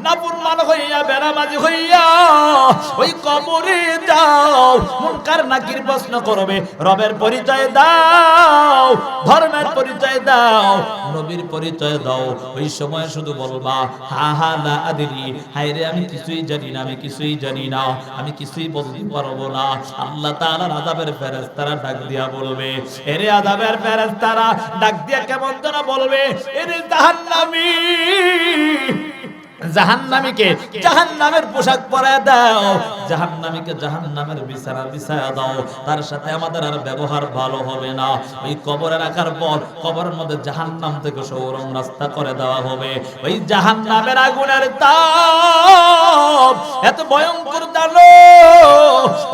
নাফরমান হইয়া বেনামাজি হইয়া ওই কবরে যাও, মুনকার নাকির প্রশ্ন করবে, রবের পরিচয় দাও, ধর্মের পরিচয় দাও, নবীর পরিচয় দাও। ওই সময় শুধু বলবা হা হা লা আদরি, হায়রে আমি কিছুই জানি না, আমি কিছুই জানি না, আমি কিছুই বলতে পারবো না। আল্লাহ তাআলার আযাবের ফেরেশতারা ডাক দিয়া বলবে, এরে আযাবের ফেরেশতারা ডাক দিয়া কেমন যেন বলবে, এরে জাহান্নামী, জাহান্নামীকে জাহান্নামের পোশাক পরায় দাও, জাহান্নামীকে জাহান্নামের বিছানা বিছায়া দাও, তার সাথে আমাদের আর ব্যবহার ভালো হবে না। ওই কবরে রাখার পর কবরের মধ্যে জাহান্নাম থেকে সৌরম রাস্তা করে দেওয়া হবে। ওই জাহান্নামের আগুনের তাপ এত ভয়ঙ্কর, জানো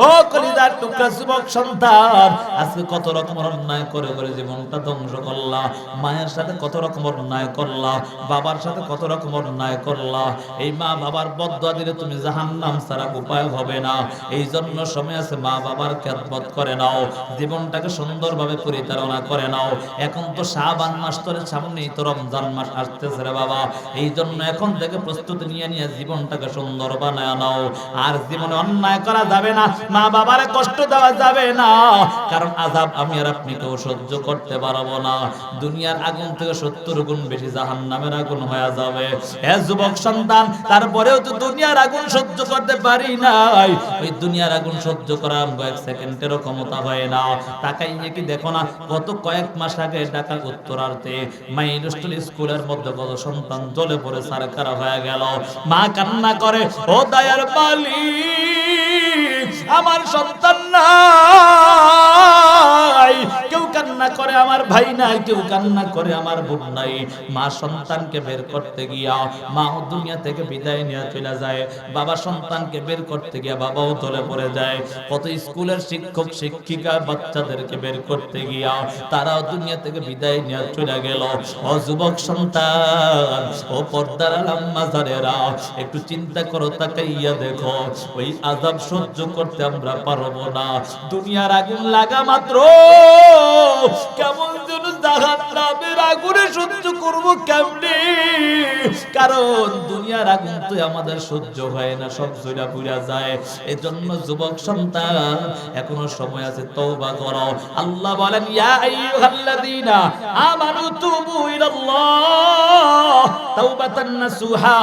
ও কলিজার টুকরা যুবক সন্তান, আজকে কত রকমের অন্যায় করে করে জীবনটা ধ্বংস করলা, মায়ের সাথে কত রকম অন্যায় করলা, বাবার সাথে কত রকম অন্যায় করলা। এই মা বাবার বদদুয়া দিলে তুমি জাহান্নাম ছাড়া উপায় হবে না। এই জন্য সময় আছে, মা বাবার খেদমত করে নাও, জীবনটাকে সুন্দরভাবে পরিচালনা করে নাও। এখন তো শাবান মাস, তোর সামনেই তো রমজান মাস আসতেছে রে বাবা, এই জন্য এখন থেকে প্রস্তুতি নিয়ে নিয়ে জীবনটাকে সুন্দর বানায় নাও। আর জীবনে অন্যায় করা যাবে না, মা বাবারে কষ্ট দেওয়া যাবে না, কারণ আযাব আমি আর আপনি কেউ সহ্য করতে পারবো না। দুনিয়ার আগুন থেকে 70 গুণ বেশি জাহান্নামের আগুন হয়ে যাবে। এ যুবক সন্তান, তারপরেও তো দুনিয়ার আগুন সহ্য করতে পারি নাই। ওই দুনিয়ার আগুন সহ্য করা এক সেকেন্ডেরও ক্ষমতা হয় না। তাকাইয়ে কি দেখো না, গত কয়েক মাস আগে ঢাকা উত্তরার্থে মাইলস্টোন স্কুলের মধ্যে কত সন্তান জ্বলে পড়ে সারকারা হয়ে গেল। মা কান্না করে, ও দয়ার মালিক, আমার সন্তান নাই। কেউ কান্না করে আমার ভাই নাই, কেউ কান্না করে আমার বোন নাই। মা সন্তানকে বের করতে গিয়া মাও দুনিয়া থেকে বিদায় নিয়ে চলে যায়, বাবা সন্তানকে বের করতে গিয়া বাবাও চলে পড়ে যায়। কত স্কুলের শিক্ষক শিক্ষিকা বাচ্চাদেরকে বের করতে গিয়া তারাও দুনিয়া থেকে বিদায় নিয়ে চলে গেল। ও যুবক সন্তান, ও পর্দার আম্মা জানেরা, একটু চিন্তা করো, তাকাইয়া দেখো, ওই আযাব সহ্য করতে আমরা পারবো না। দুনিয়ার আগুন লাগা মাত্র কেমন যেন জাহান্নামের আগুনে সহ্য করবো কেমনে, কারণ দুনিয়ার আগুন তো আমাদের সহ্য হয় না, সব জ্বলা পুড়া যায়। এজন্য যুবক সন্তান, এখনো সময় আছে, তওবা করো। আল্লাহ বলেন, ইয়া আইয়ুহাল্লাযীনা আমানু তুবু ইলাল্লাহ তাওবাতান নাসুহা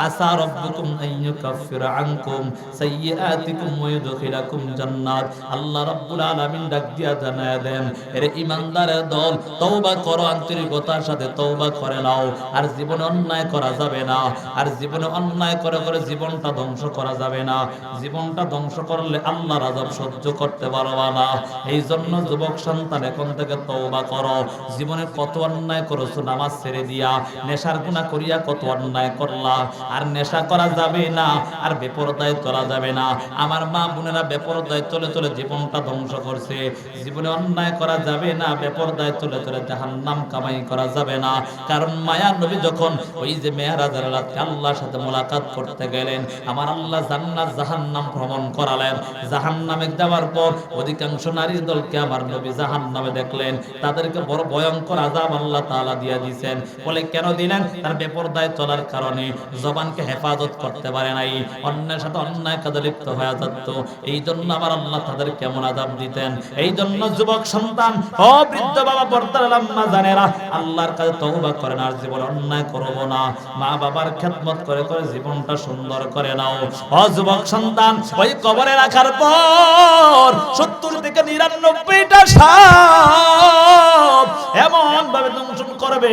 আসা রাব্বুকুম আন ইউকাফিরা আনকুম সাইয়্যাতিকুম ওয়া ইউদখিলাকুম জান্নাত। আল্লাহ রাব্বুল আলামিন ডাক দিয়া জানায় দেন, এরে ঈমানদারের দল, তওবা করো, আন্তরিকতার সাথে তওবা করে নাও। আর জীবনে অন্যায় করা যাবে না, আর জীবনে অন্যায় করে করে জীবনটা ধ্বংস করা যাবে না। জীবনটা ধ্বংস করলে আল্লাহর আযাব সহ্য করতে পারবা না। এই জন্য যুবক সন্তান, এখন থেকে তওবা করো। জীবনে কত অন্যায় করেছো, নামাজ ছেড়ে দিয়া নেশার গুনাহ করিয়া কত অন্যায় করলা। আর নেশা করা যাবে না, আর বেপরদায় চলা যাবে না। আমার মা বোনেরা বেপরদায় চলে চলে জীবনটা ধ্বংস করছে। জীবনে অন্যায় করা যাবে না, বেপরদায় চলে চলে জাহান্নাম কামাই করা যাবে না। কারণ মায়া নবী যখন ওই যে মেরাজের রাতে আল্লাহর সাথে মোলাকাত করতে গেলেন, আমার আল্লাহ জান্নাত জাহান্নাম ভ্রমণ করালেন। জাহান্নামে যাওয়ার পর অধিকাংশ নারীর দলকে আমার নবী জাহান্নামে দেখলেন, তাদেরকে বড় ভয়ঙ্কর আযাব আল্লাহ তাআলা দিয়ে দিয়েছেন। বলে কেন দিলেন? তার বেপরদায় চলার কারণে, জবানকে হেফাজত করতে পারে নাই, অন্যের সাথে অন্যায় কাজে লিপ্ত হয়ে যেত। এই জন্য আমার আল্লাহ তাদের কেমন আযাব দিতেন। এই জন্য যুবক সন্তান, ও বৃদ্ধ বাবা, পর্দার আম্মা জানেরা, আল্লাহর কাছে তওবা করেন, আর জীবন অন্যায় করব না। মা বাবার খেদমত করে করে জীবনটা সুন্দর করে নাও। ও যুবক সন্তান, ওই কবরে রাখার পর 70 থেকে 99টা সাপ এমন ভাবে দংশন করবে,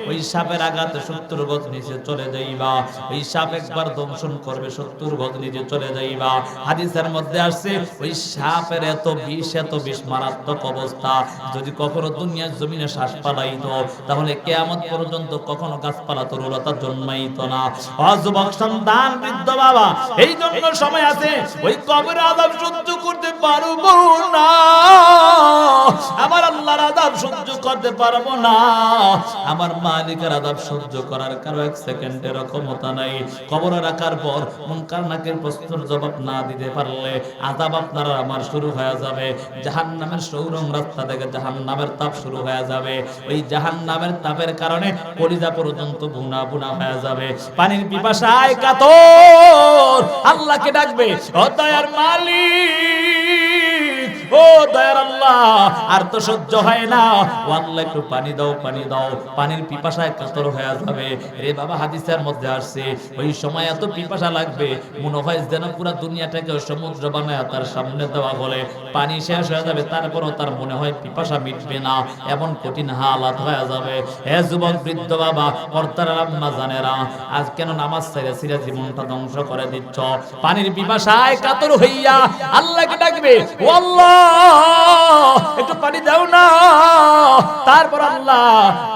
ওই সাপের আঘাতে 70 গজ নিচে চলে যাইবা। ওই সাপ একবার দংশন করবে, 70 গজ নিচে চলে যাইবা। হাদিসের মধ্যে আসছে, ওই সাপের এত বিষ মারাত্মক অবস্থা, যদি কখনো দুনিয়ার জমিনে শ্বাস পালাইতো, তাহলে কিয়ামত পর্যন্ত কখনো গাছপালা তরুলতা জন্মাইতো না। ও যুবক সন্তান, বৃদ্ধ বাবা, এই জন্য সময় আছে, ওই কবরের আযাব সহ্য করতে পারবো না, আমার আল্লাহর আযাব সহ্য করতে পারবো না, আমার মালিকের আযাব সহ্য করার কারো এক সেকেন্ডের ক্ষমতা নাই। কবরে রাখার পর মুনকার নাকির প্রশ্নের জবাব না দিতে পারলে আযাব আপনার আমার শুরু হয়ে যাবে। জাহান্নামের সৌরম রাস্তা থেকে জাহান্নামের তাপ শুরু হয়ে যাবে। ওই জাহান্নামের তাপের কারণে কলিজা পর্যন্ত ভুনা ভুনা হয়ে যাবে। পানির পিপাসায় কাতর আল্লাহকে ডাকবে, ও দয়ার মালিক, ও দয়ার আল্লাহ, আর তো সহ্য হয় না, ও আল্লাহ একটু পানি দাও, পানি দাও। পানির পিপাসায় কাতর হয়ে যাবে। রে বাবা, হাদিসের মধ্যে আসছে ওই সময় এত পিপাসা লাগবে মনে হয় যেন পুরো দুনিয়াটাকে সমুদ্র বানায় তার সামনে দেওয়া হলে পানি শেষ হয়ে যাবে, তারপরও তার মনে হয় পিপাসা মিটবে না, এমন কঠিন হালাত হয়ে যাবে। হে যুবক, বৃদ্ধ বাবা, কর্তারা, আম্মা জানেরা, আজ কেন নামাজ ছেড়ে ছেড়ে জীবনটা ধ্বংস করে দিচ্ছ? পানির পিপাসায় কাতর হইয়া আল্লাহকে ডাকবে, ও আল্লাহ একটু পানি দাও না। তারপর আল্লাহ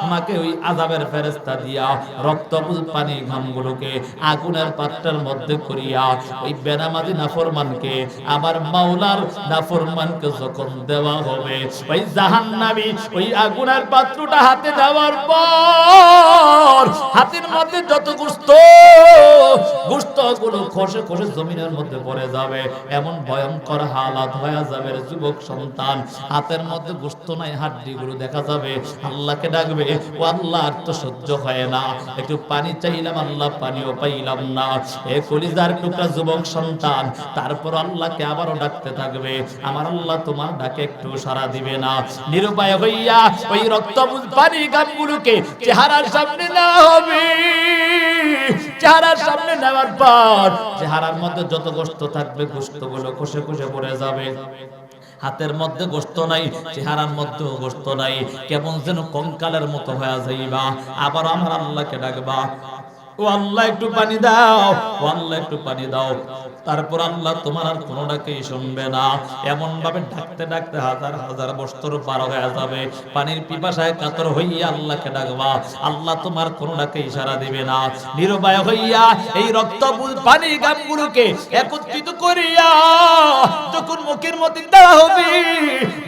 আমাকে ওই আযাবের ফেরেশতা দিয়া রক্তপুঞ্জ পানি ঘামগুলোকে আগুনের পাত্রের মধ্যে করিয়া ওই বেনামাজি নাফরমানকে, আমার মাওলার নাফরমানকে যখন দেওয়া হবে, ওই জাহান্নামী ওই আগুনের পাত্রটা হাতে দেওয়ার পর হাতের মধ্যে যত গোশত গুলো খসে খসে জমিনের মধ্যে পড়ে যাবে। এমন ভয়ঙ্কর হালাত হয়ে যাবে। যুবক সন্তান, হাতের মধ্যে গোশত নাই, হাড্ডিগুলো দেখা যাবে। আল্লাহকে ডাকবে, ও আল্লাহ আর তো সহ্য হয় না, একটু পানি চাইলাম আল্লাহ, পানিও পাইলাম না। এ কলিজার টুকরা যুবক সন্তান, তারপর আল্লাহকে আবারও ডাকতে থাকবে। আমার আল্লাহ তোমার ডাকে একটু সাড়া দিবে না। নিরুপায় হইয়া ওই রক্তপুঞ্জ পানি গামগুলোকে চেহারার সামনে নেওয়া হবে। চেহারার সামনে নেওয়ার পর চেহারার মধ্যে যত গোশত থাকবে গোশতগুলো খসে খসে পড়ে যাবে। হাতের মধ্যে গোশত নাই, চেহারার মধ্যে গোশত নাই, কেমন যেন কঙ্কালের মতো হয়ে যাইবা। আবার আমার আল্লাহকে ডাকবা, ও আল্লাহ একটু পানি দাও, ও আল্লাহ একটু পানি দাও। তারপর আল্লাহ তোমার আর কোনো ডাকেই শুনবে না। এমন ভাবে ডাকতে ডাকতে হাজার হাজার বছর পার হয়ে যাবে। পানির পিপাসায় কাতর হইয়া আল্লাহকে ডাকবা, আল্লাহ তোমার কোনো ডাকে ইশারা দিবে না। নিরুপায় হইয়া এই রক্তপুঞ্জ পানি গামগুলোকে একত্রিত করিয়া যখন মুখের মধ্যে দেওয়া হবে,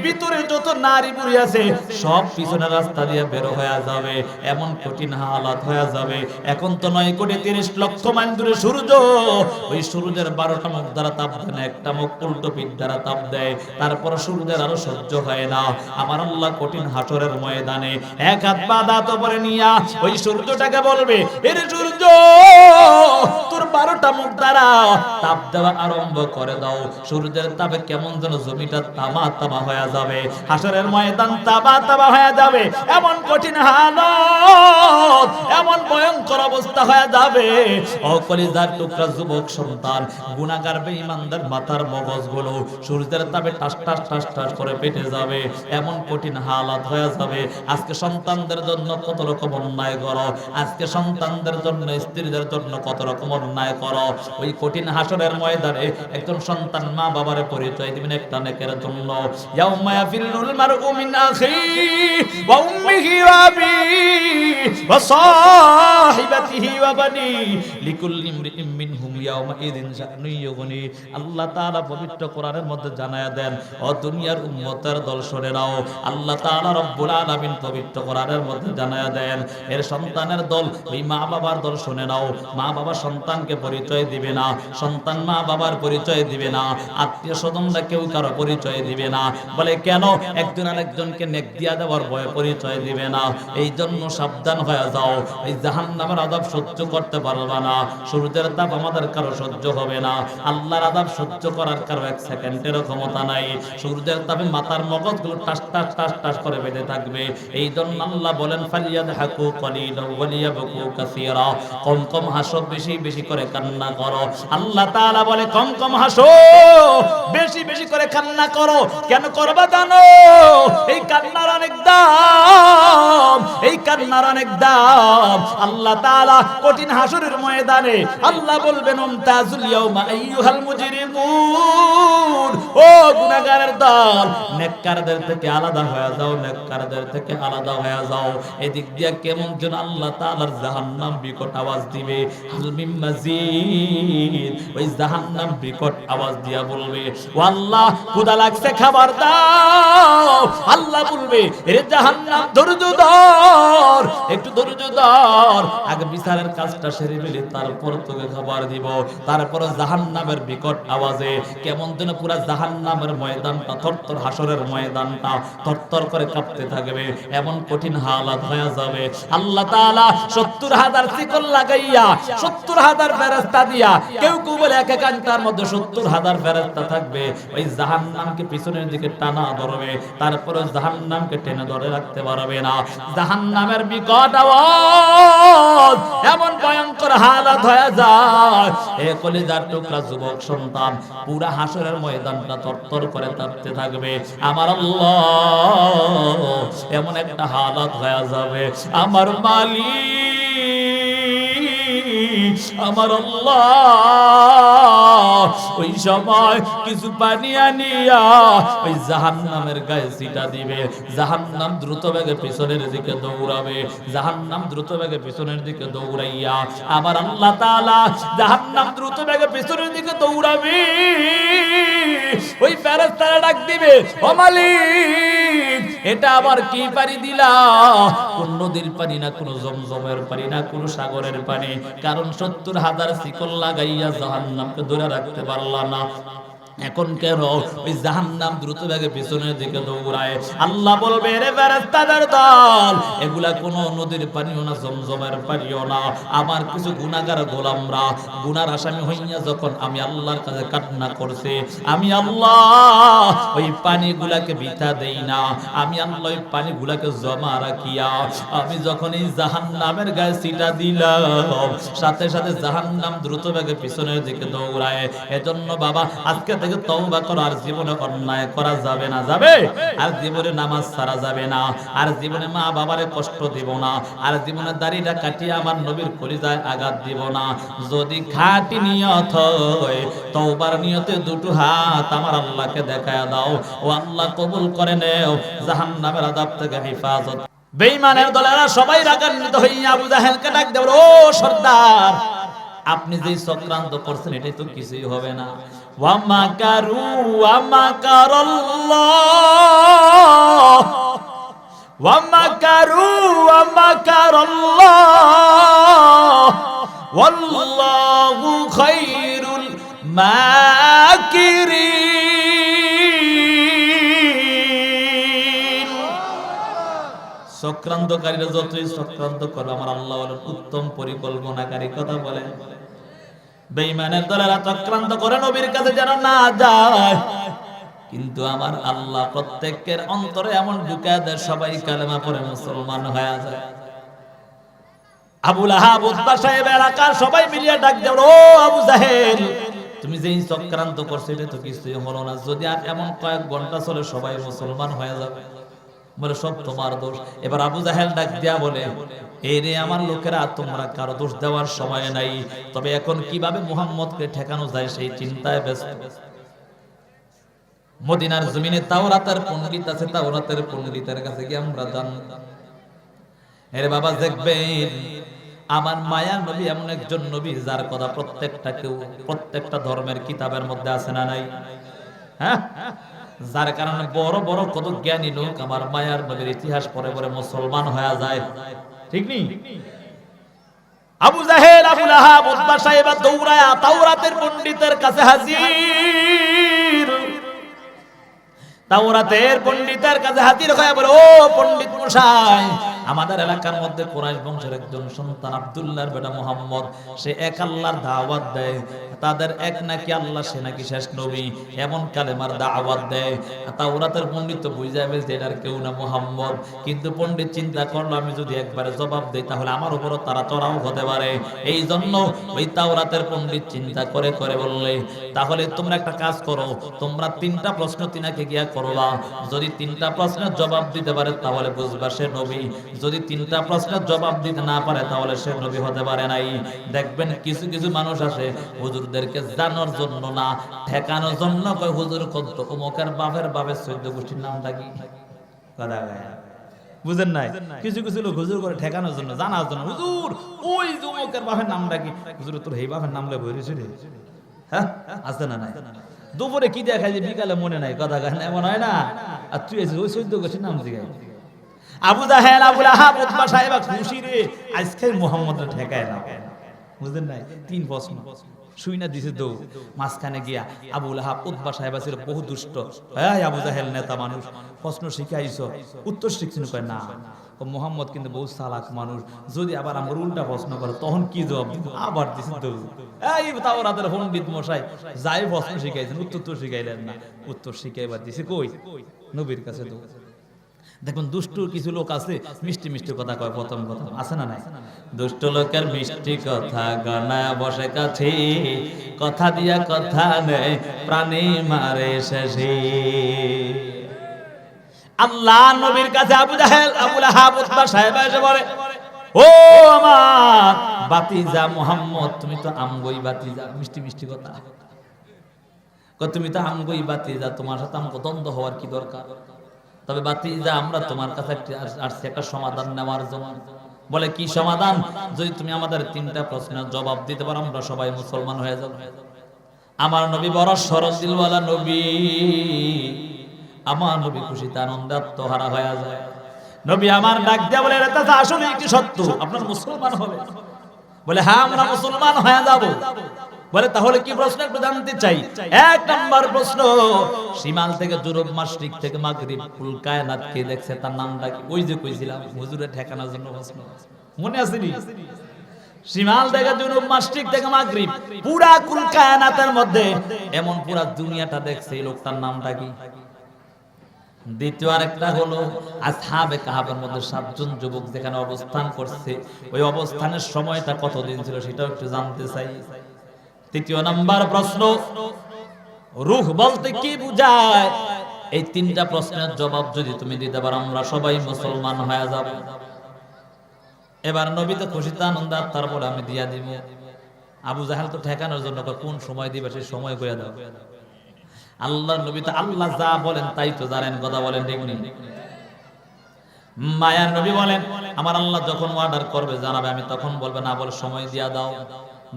ভিতরে যত নারী বুড়ি আছে সব পিছনের রাস্তা দিয়ে বের হয়ে যাবে। এমন কঠিন হালাত হয়ে যাবে। এখন তো 9,30,00,000 মাইল দূরে সূর্য, ওই সূর্যের 12টা মুখ দ্বারা তাপ দেয় না, একটা মুখ উল্টো পিঠ দ্বারা তাপ দেয়। তারপর সূর্যের আলো সহ্য হয় না। আমার আল্লাহ কঠিন হাসরের ময়দানে এক হাত বাঁধা তো পরে নিয়া ওই সূর্যটাকে বলবে, এর সূর্য তোর 12টা মুখ দ্বারা তাপ দেওয়া আরম্ভ করে দাও। সূর্যের তাপে কেমন যেন জমিটা তামা তামা হয়ে যাবে। হাসরের ময়দান তামা তামা হয়ে যাবে। এমন কঠিন হালত, এমন ভয়ঙ্কর অবস্থা হয়ে যাবে। ও কলিজার টুকরা যুবক সন্তান, গুনাহগার বেঈমানদের মাথার মগজগুলো সূর্যের তাপে টাস টাস টাস টাস করে পেটে যাবে। এমন কঠিন হালাত হয়ে যাবে। আজকে সন্তানদের জন্য কত রকম অন্যায় করো, আজকে সন্তানদের জন্য, স্ত্রীদের জন্য কত রকম অন্যায় করো। ওই কঠিন হাসরের ময়দানে একজন সন্তান মা বাবার পরিচয় দিবেন একটা নেকের জন্য। ইয়াউমা ইয়াফিরুল মারউ মিন আখিহি ওয়া উম্মিহি ওয়া আবিহি ওয়া সাহিবাতিহি ওয়া বানি লিকুল্লি ইমরিইম মিনহুম ইয়াউমা ইযিন শা'নুন ইউগনি। আল্লাহ তাআলা পবিত্র কোরআনের মধ্যে জানায়া দেন, ও দুনিয়ার উম্মতের দল শুনে নাও, আল্লাহ তাআলা রব্বুল আলামিন পবিত্র কোরআনের মধ্যে জানায়া দেন, এর সন্তানের দল ওই মা বাবার দল শুনে নাও। মা বাবা সন্তানকে পরিচয় দিবে না, সন্তান মা বাবার পরিচয় দিবে না, আত্মীয় স্বজনরা কেউ কারো পরিচয় দিবে না। বলে কেন? একজন আরেকজনকে নেক দিয়া দেওয়ার ভয়ে পরিচয় দিবে না। এই জন্য সাবধান হয়ে যাও। এই জাহান্নামের আযাব সহ্য করতে পারবা না। সূর্যের তাপ আমাদের কারো সহ্য হবে না। আল্লাহর আযাব সহ্য করার কারো এক সেকেন্ডেরও ক্ষমতা নাই। সূর্যের তাপে মাথার মগজগুলো টাস টাস টাস টাস করে বেঁধে থাকবে। এই জন্য আল্লাহ বলেন, ফালিয়াদহাকু কালিলাও ওয়া লিয়াবকু কাসীরা। কম কম হাসো, বেশি বেশি করে কান্না করো। আল্লাহ তাআলা বলে কম কম হাসো, বেশি বেশি করে কান্না করো। কেন করবা জানো? এই কান্নার অনেক দাম, এই কান্নার অনেক দাম। আল্লাহ তাআলা কঠিন হাসরের ময়দানে আল্লাহ বলবেন, উমতাজুল ইয়াউমা আইয়ুহাল মুজরিমুন, ও গুনাহগারের দল, নেককারদের থেকে আলাদা হয়ে যাও, নেককারদের থেকে আলাদা হয়ে যাও। এদিক দিয়ে কেমন যেন আল্লাহ তাআলার জাহান্নাম বিকট আওয়াজ দিবে, হাল মিন মাজিদ, ওই জাহান্নাম বিকট আওয়াজ দিয়া বলবে, ও আল্লাহ ক্ষুধা লাগছে খাবার দাও। আল্লাহ বলবে, এ জাহান্নাম ধৈর্য ধর, একটু ধৈর্য ধর, আগে বিচারের কাজটা সেরে ফেলি, তারপর তোকে খাবার দিব। তারপর জাহান্নামের বিকট আওয়াজে কেমন যেন পুরা জাহান্নামের ময়দানটা থরথর, হাসরের ময়দানটা থরথর করে কাঁপতে থাকবে, এমন কঠিন হালাত হয়ে যাবে। আল্লাহ তাআলা ৭০,০০০ শিকল লাগাইয়া ৭০,০০০ ফেরেশতা দিয়া, কেউ কেউ বলে এক একান্তার মধ্যে ৭০,০০০ ফেরেশতা থাকবে, ওই জাহান্নামকে পিছনের দিকে টানা ধরবে, তারপরে জাহান্নামকে টেনে ধরে রাখতে পারবে না। জাহান্নামের বিকট আওয়াজ এমন ভয়ঙ্কর হালাত হয়ে যায়, এ কলিজার টুকরা যুবক সন্তান, পুরা হাসরের ময়দানটা থরথর করে কাঁপতে থাকবে। আমার আল্লাহ এমন একটা হালাত হয়ে যাবে, আমার মালিক, আমার আল্লাহ ওই সময় কিছু পানি আনিয়া ওই জাহান্নামের গায়ে ছিটা দিবে। জাহান্নাম দ্রুত বেগে পিছনের দিকে দৌড়াবে, জাহান্নাম দ্রুত বেগে পিছনের দিকে দৌড়াইয়া আমার আল্লাহ তাআলা জাহান্নাম দ্রুত বেগে পিছনের দিকে দৌড়াবে। ওই ফেরেশতারা ডাক দিবে, ও মালিক, এটা আবার কি পানি দিলা? কোন নদীর পানি না, কোন জমজমের পানি না, কোন সাগরের পানি, কারণ ৭০,০০০ শিকল লাগাইয়া জাহান্নামকে ধরে রাখতে পারলা না। এখন কেন ওই জাহান্নাম দ্রুত বেগে পিছনের দিকে দৌড়ায়? আল্লাহ বলবে, রে ফেরেশতাদের দল, এগুলা কোন নদীর পানিও না, জমজমের পানিও না, আমার কিছু গুনাহগার গোলামরা গুনার আসামি হইয়া যখন আমি আল্লাহর কাছে কান্না করছে, আমি আল্লাহ ওই পানিগুলাকে বৃথা দেই না, আমি আল্লাহ ওই পানিগুলাকে জমা রাখিয়া আমি যখন এই জাহান্নামের গায়ে ছিটা দিলাম, সাথে সাথে জাহান্নাম দ্রুত বেগে পিছনের দিকে দৌড়ায়। এজন্য বাবা, আজকে থেকে তওবা করো, আর জীবনে অন্যায় করা যাবে না, যাবে, আর জীবনে নামাজ ছাড়া যাবে না, আর জীবনে মা বাবারে কষ্ট দিব না, আর জীবনে দাড়িটা কাটিয়ে আমার নবীর কলিজায় আঘাত দিব না। যদি খাঁটি নিয়ত হয়, তওবার নিয়তে দুটো হাত আমার আল্লাহকে দেখায়া দাও, ও আল্লাহ কবুল করে নেও, জাহান্নামের আযাব থেকে হেফাজত। বেঈমানের দলেরা সবাই রাগান্বিত হইয়া আবু জাহেলকে ডাক দেব, ও সর্দার, আপনি যেই চক্রান্ত করছেন এটাই তো কিছুই হবে না। ওয়া মাকারু ওয়া মাকারাল্লাহ, ওয়া মাকারু ওয়া মাকারাল্লাহ, ওয়াল্লাহু খায়রুল মাকিরিন। চক্রান্তকারীরা যতই চক্রান্ত করবে, আমার আল্লাহ বলেন উত্তম পরিকল্পনাকারী কথা বলেন। বেঈমানের দলেরা চক্রান্ত করে নবীর কাছে যেন না যায়, কিন্তু আমার আল্লাহ প্রত্যেকের অন্তরে এমন ঢুকায় দেয়, সবাই কালেমা পড়ে মুসলমান হয়ে যায়। আবু লাহাব, উতবা সাহেব, এলাকার সবাই মিলিয়ে ডাক দেয়, ও আবু জাহেল, তুমি যেই চক্রান্ত করছো এটা তো কিছুই হলো না, যদি আর এমন কয়েক ঘন্টা চলে সবাই মুসলমান হয়ে যাবে, বলে সব তোমার দোষ। এবার আবু জাহেল ডাক দিয়া বলে, এই রে আমার লোকেরা, তোমরা কারো দোষ দেওয়ার সময় নাই, তবে এখন কিভাবে মুহাম্মদকে ঠেকানো যায় সেই চিন্তায় ব্যস্ত। মদিনার জমিনে তাওরাতের পণ্ডিত আছে, তাওরাতের পণ্ডিতের কাছে গিয়ে আমরা জানতাম, এর বাবা দেখবেন আমার মায়ার নবী এমন একজন নবী যার কথা প্রত্যেকটা ধর্মের কিতাবের মধ্যে আছে না নাই? হ্যাঁ, যার কারণে বড় বড় কত জ্ঞানী লোক আমার মায়ার নবীর ইতিহাস পড়ে পড়ে মুসলমান হয়ে যায়, ঠিক নেই? আবু জাহেল, আবু লাহাব, উতবা সাহেব দৌড়ায়া তাওরাতের পণ্ডিতের কাছে হাজির। তাওরাতের পণ্ডিতের কাছে হাজির হয়ে বলে, ও পণ্ডিত মশাই, আমাদের এলাকার মধ্যে কুরাইশ বংশের একজন সন্তান আব্দুল্লাহর বেটা মুহাম্মদ, সে এক আল্লাহর দাওয়াত দেয়, তাদের এক নাকি আল্লাহ, সে নাকি শেষ নবী, এমন কালেমার দাওয়াত দেয়। তাওরাতের পণ্ডিত তো বুঝে যাবে যে এটার কেউ না মুহাম্মদ, কিন্তু পণ্ডিত চিন্তা করলো আমি যদি একবারে জবাব দেই তাহলে আমার উপরও তারা চড়াও হতে পারে। এই জন্য ওই তাওরাতের পণ্ডিত চিন্তা করে করে বললে, তাহলে তোমরা একটা কাজ করো, তোমরা 3টা প্রশ্ন তিনাকে গিয়া করবা, যদি 3টা প্রশ্নের জবাব দিতে পারে তাহলে বুঝবা সে নবী, যদি 3টা প্রশ্নের জবাব দিতে না পারে তাহলে সে নবী হতে পারে নাই। দেখবেন কিছু কিছু মানুষ আছে হুজুরদেরকে জানার জন্য না, ঠেকানোর জন্য কয় হুজুর কত অমুকের বাপের 14 গোষ্ঠীর নামটা কি, কথা গায় বুঝেন নাই? কিছু কিছু লোক হুজুর করে ঠেকানোর জন্য, জানার জন্য, হুজুর ওই যুবকের বাপের নামটা কি? হুজুর তোর এই বাপের নাম লে বইরেছে রে, হ্যাঁ আছে না নাই? দুপুরে কি দেখাই যে বিকালে মনে নাই, কথা গান এমন হয় না? আর তুই ওই 14 গোষ্ঠীর নাম জিগাই। আবু জাহেল, আবু লাহাব, উতবা সাহেবা খুশি রে, আজকে মুহাম্মদ ঠেকায় না। বুঝলেন নাই? 3 প্রশ্ন শুই না দিছে দৌ মাঝখানে গিয়া। আবু লাহাব, উতবা সাহেবা ছিল বহু দুষ্ট। হ্যাঁ আবু জাহেল নেতা মানুষ, প্রশ্ন শিখাইছো, উত্তর শিখছেন? কয় না। মুহাম্মদ কিন্তু বহু চালাক মানুষ, যদি আবার আমরা উল্টা প্রশ্ন করে তখন কি জবাব দিব? আবার দিছে দৌ। এই তাওরাতের পণ্ডিত মশাই যাই প্রশ্ন শিখাইছেন, উত্তর তো শিখাইলেন না। উত্তর শিখাইবার দিছে কই? নবীর কাছে দৌ। দেখুন দুষ্ট কিছু লোক আছে মিষ্টি মিষ্টি কথা কয়, প্রথম কথা আছে না নাই? দুষ্ট লোকের মিষ্টি কথা গানায় বসে কাছে, কথা দিয়া কথা নেই প্রাণী মারে শেষে। আল্লাহ নবীর কাছে আবু জাহেল, আবু লাহাব, উতবা সাহেবা এসে বলে, ও আমার বাতিজা মুহাম্মদ, তুমি তো আমগই বাতিজা। মিষ্টি মিষ্টি কথা, তুমি তো আমগই বাতিজা, তোমার সাথে আমাকে দ্বন্দ্ব হওয়ার কি দরকার? তবে বাতিজা আমরা তোমার কাছে আসছি একটা সমাধান নেওয়ার জন্য। বলে কি সমাধান? যদি তুমি আমাদের 3টা প্রশ্নের জবাব দিতে পারো আমরা সবাই মুসলমান হয়ে যাব। আমার নবী বড় সরল দিলওয়ালা নবী, আমার নবী খুশিতে আনন্দে আত্মহারা হয়ে যায়। নবী আমার ডাক দেয়া বলে, এটা তো আসলে কি সত্য, আপনার মুসলমান হবে? বলে হ্যাঁ আমরা মুসলমান হয়ে যাব। বলে তাহলে কি প্রশ্ন একটু জানতে চাই। 1 নাম্বার প্রশ্ন, শিমাল থেকে জুরুব, মাশরিক থেকে মাগরিব, কুল কায়নাত কে দেখছে, তার নামটা কি? ওই যে কইছিলাম হুজুরে ঠেকানোর জন্য প্রশ্ন, মনে আছে নি? শিমাল থেকে জুরুব, মাশরিক থেকে মাগরিব, পুরা কুল কায়নাতের মধ্যে এমন পুরা দুনিয়াটা দেখছে, এই লোকটার নামটা কি? দ্বিতীয় আরেকটা হলো আসহাবে কাহাবের মধ্যে 7 জন যুবক যেখানে অবস্থান করছে, ওই অবস্থানের সময়টা কতদিন ছিল সেটাও একটু জানতে চাই। তৃতীয় নাম্বার প্রশ্ন, রূহ বলতে কি বুঝায়? এই 3টা প্রশ্নের জবাব যদি তুমি দিতে পারো আমরা সবাই মুসলমান হয়ে যাব। এবার নবী তো খুশিতে আনন্দে, তারপরে আমি দিয়া দিব। আবু জাহেল তো ঠেকানোর জন্য কোন সময় দিবে সেই সময় কইয়া দাও। আল্লাহর নবী তো আল্লাহ যা বলেন তাই তো জানেন, কথা বলেন ঠিক নেই? মায়ার নবী বলেন আমার আল্লাহ যখন অর্ডার করবে জানাবে, আমি তখন বলবে না বলে সময় দিয়া দাও।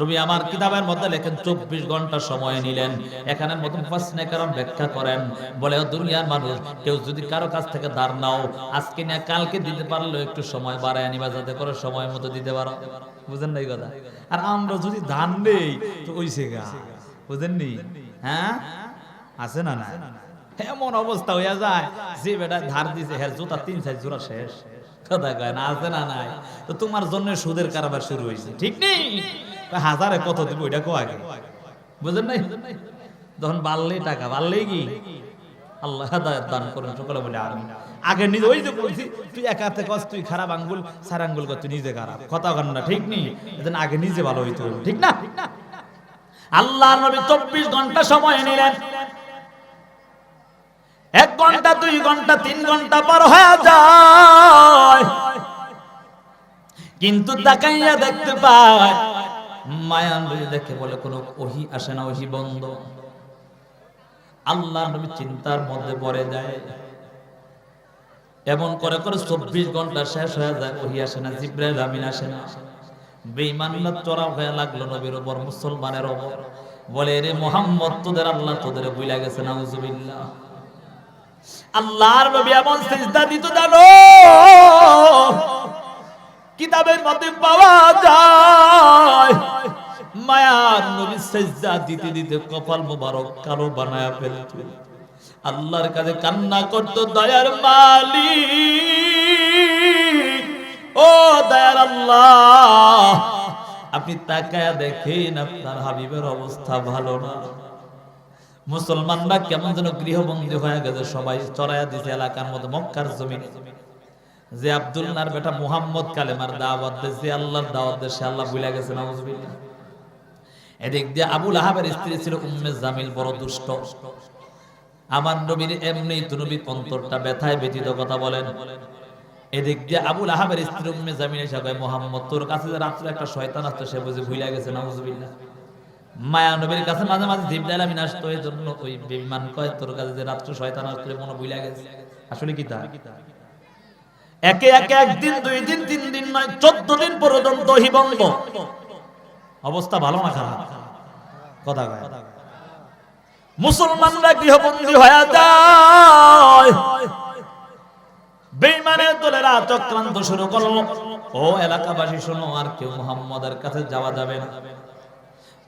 নবী আমার কিতাবের মধ্যে লেখেন 24 ঘন্টা সময় নিলেন। এখানের মতন প্রশ্নে কারণ ব্যাখ্যা করেন, বলে দুনিয়ার মানুষ কেউ যদি কারো কাছ থেকে ধার নাও, আজকে না কালকে দিতে পারলো একটু সময় বাড়ায় নিবা যাতে করে সময় মতো দিতে পারো। বুঝেন না এই কথা? আর আমরা যদি ধান নেই তো ওইসে গা, বুঝেননি? হ্যাঁ আছে না? না এমন অবস্থা হইয়া যায় যে বেটা ধার দিছে হের জুতা 3-4 জোড়া শেষ, কথা কয় না? আছে না নাই? তো তোমার জন্য সুদের কারবার শুরু হয়েছে, ঠিক নেই? হাজারে কত দিব এটা কো আগে, বুঝেন নাই? যখন বাড়লেই টাকা, বাড়লেই কি আল্লাহ হেদায়েত দান করেন সকলে বলে আমিন। আগে নিজে ওই যে বলছি তুই এক হাতে কস তুই খারাপ আঙ্গুল, 4 আঙ্গুল কর তুই নিজে খারাপ, কথা কন না ঠিক নেই? এজন্য আগে নিজে ভালো হইতে হবে, ঠিক না? আল্লাহর নবী 24 ঘন্টা সময় নিলেন। 1 ঘন্টা 2 ঘন্টা 3 ঘন্টা পার হয়ে যায়, কিন্তু তাকাইয়া দেখতে পায় মায়ান নবী দেখে বলে কোন ওহী আসে না, ওহী বন্ধ। আল্লাহ নবী চিন্তার মধ্যে পড়ে যায়। এমন করে করে 24 ঘন্টা শেষ হয়ে যায়, ওহী আসে না, জিবরাইল আমিন আসে না। বেঈমানরা চড়া হয়ে লাগলো নবীর উপর, মুসলমানের উপর। বলে রে মুহাম্মদ তোদের আল্লাহ তোদের ভুলে গেছে, নাউজুবিল্লাহ। আল্লাহর নবী এমন সিজদা দিত জানো কিতাবের মধ্যে পাওয়া যায়। মায়ার নবী সিজদা দিতে দিতে কপাল মোবারক কালো বানায়া ফেলত, আল্লাহর কাছে কান্না করত, দয়ার মালিক ও দয়ার আল্লাহ আপনি তাকায়া দেখেন আপনার হাবিবের অবস্থা ভালো না। মুসলমানরা কেমন যেন গৃহবন্দী হয়ে গেছে, সবাই চড়াইয়া দিছে এলাকার মধ্যে মক্কার জমিনে। যে আব্দুল্লাহর বেটা মুহাম্মদ কালেমার দাওয়াত দিয়েছে, আল্লাহর দাওয়াত দিয়েছে, আল্লাহ ভুলে গেছে, নাউজুবিল্লাহ। এদিক দিয়ে আবু লাহাবের স্ত্রী ছিল উম্মে জামিল, বড় দুষ্ট। আমার নবীর এমনি তো নবীর অন্তরটা ব্যথায় ব্যথিত, কথা বলেন। এদিক দিয়ে আবু লাহাবের স্ত্রী উম্মে জামিল এসে কয় মুহাম্মদ তোর কাছে যে রাত্রে একটা শয়তান আসতো সে বুঝে ভুলে গেছে, নাউজুবিল্লাহ। মায়া নবীর কাছে মাঝে মাঝে জিবরাইল আমিন আসতো, এই জন্য ওই বেঈমান কয় তোর কাছে যে রাত্রে শয়তান আসতো মনে ভুলে গেছে। আসলে কি তা? একে একে একদিন, 2 দিন, 3 দিন নয়, 14 দিন পর্যন্ত ওহী বন্ধ। অবস্থা ভালো না খারাপ? কথা কয়। মুসলমানরা গৃহবন্দী হয়ে যায়। বেঈমানের দলেরা চক্রান্ত শুরু করলো। ও এলাকাবাসী শোনো, আর কেউ মুহাম্মাদের কাছে যাওয়া যাবে না।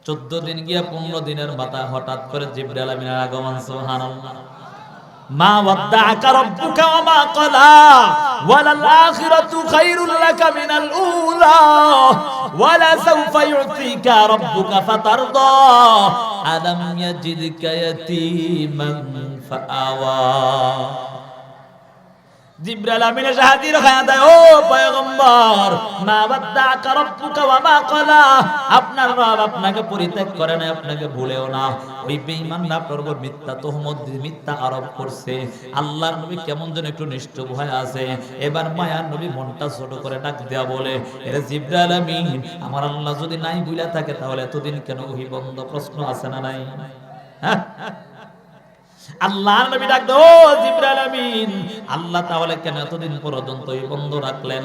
14 দিন গিয়া 15 দিনের মাথায় হঠাৎ করে জিবরাইল আমিনের আগমন। সুবহানাল্লাহ। মা ওয়াদ্দাআকা রাব্বুকা ওয়া মা ক্বালা ওয়ালাল আখিরাতু খায়রুল লাকা মিনাল উলা ওয়ালা সাওফা ইউতিকা রাব্বুকা ফাতারদা আলাম ইয়াজিদকা ইয়াতীমান ফাআওয়া। জিবরাইল আমিন এসে হাজির হয়ে যায়। ও পয়গম্বর, মা ওয়াদ্দাআকা রাব্বুকা ওয়া মা ক্বালা, আপনার রব আপনাকে পরিত্যাগ করে না, আপনাকে ভুলেও না। ওই বেঈমানরা আপনার উপর মিথ্যা তহমত দিয়ে মিথ্যা আরোপ করছে। আল্লাহর নবী কেমন যেন একটু নিশ্চুপ হয়ে আছে। এবার মায়ার নবী মনটা ছোট করে ডাক দেয়া বলে, এরে জিবরাইল আমিন, আমার আল্লাহ যদি নাই ভুলে থাকে তাহলে এতদিন কেন ওহী বন্ধ? প্রশ্ন আছে না নাই? হ্যাঁ, আল্লাহর নবী ডাক দো, জিবরাইল আমিন, আল্লাহ তাহলে কেন এতদিন পর্যন্ত এই বন্ধ রাখলেন?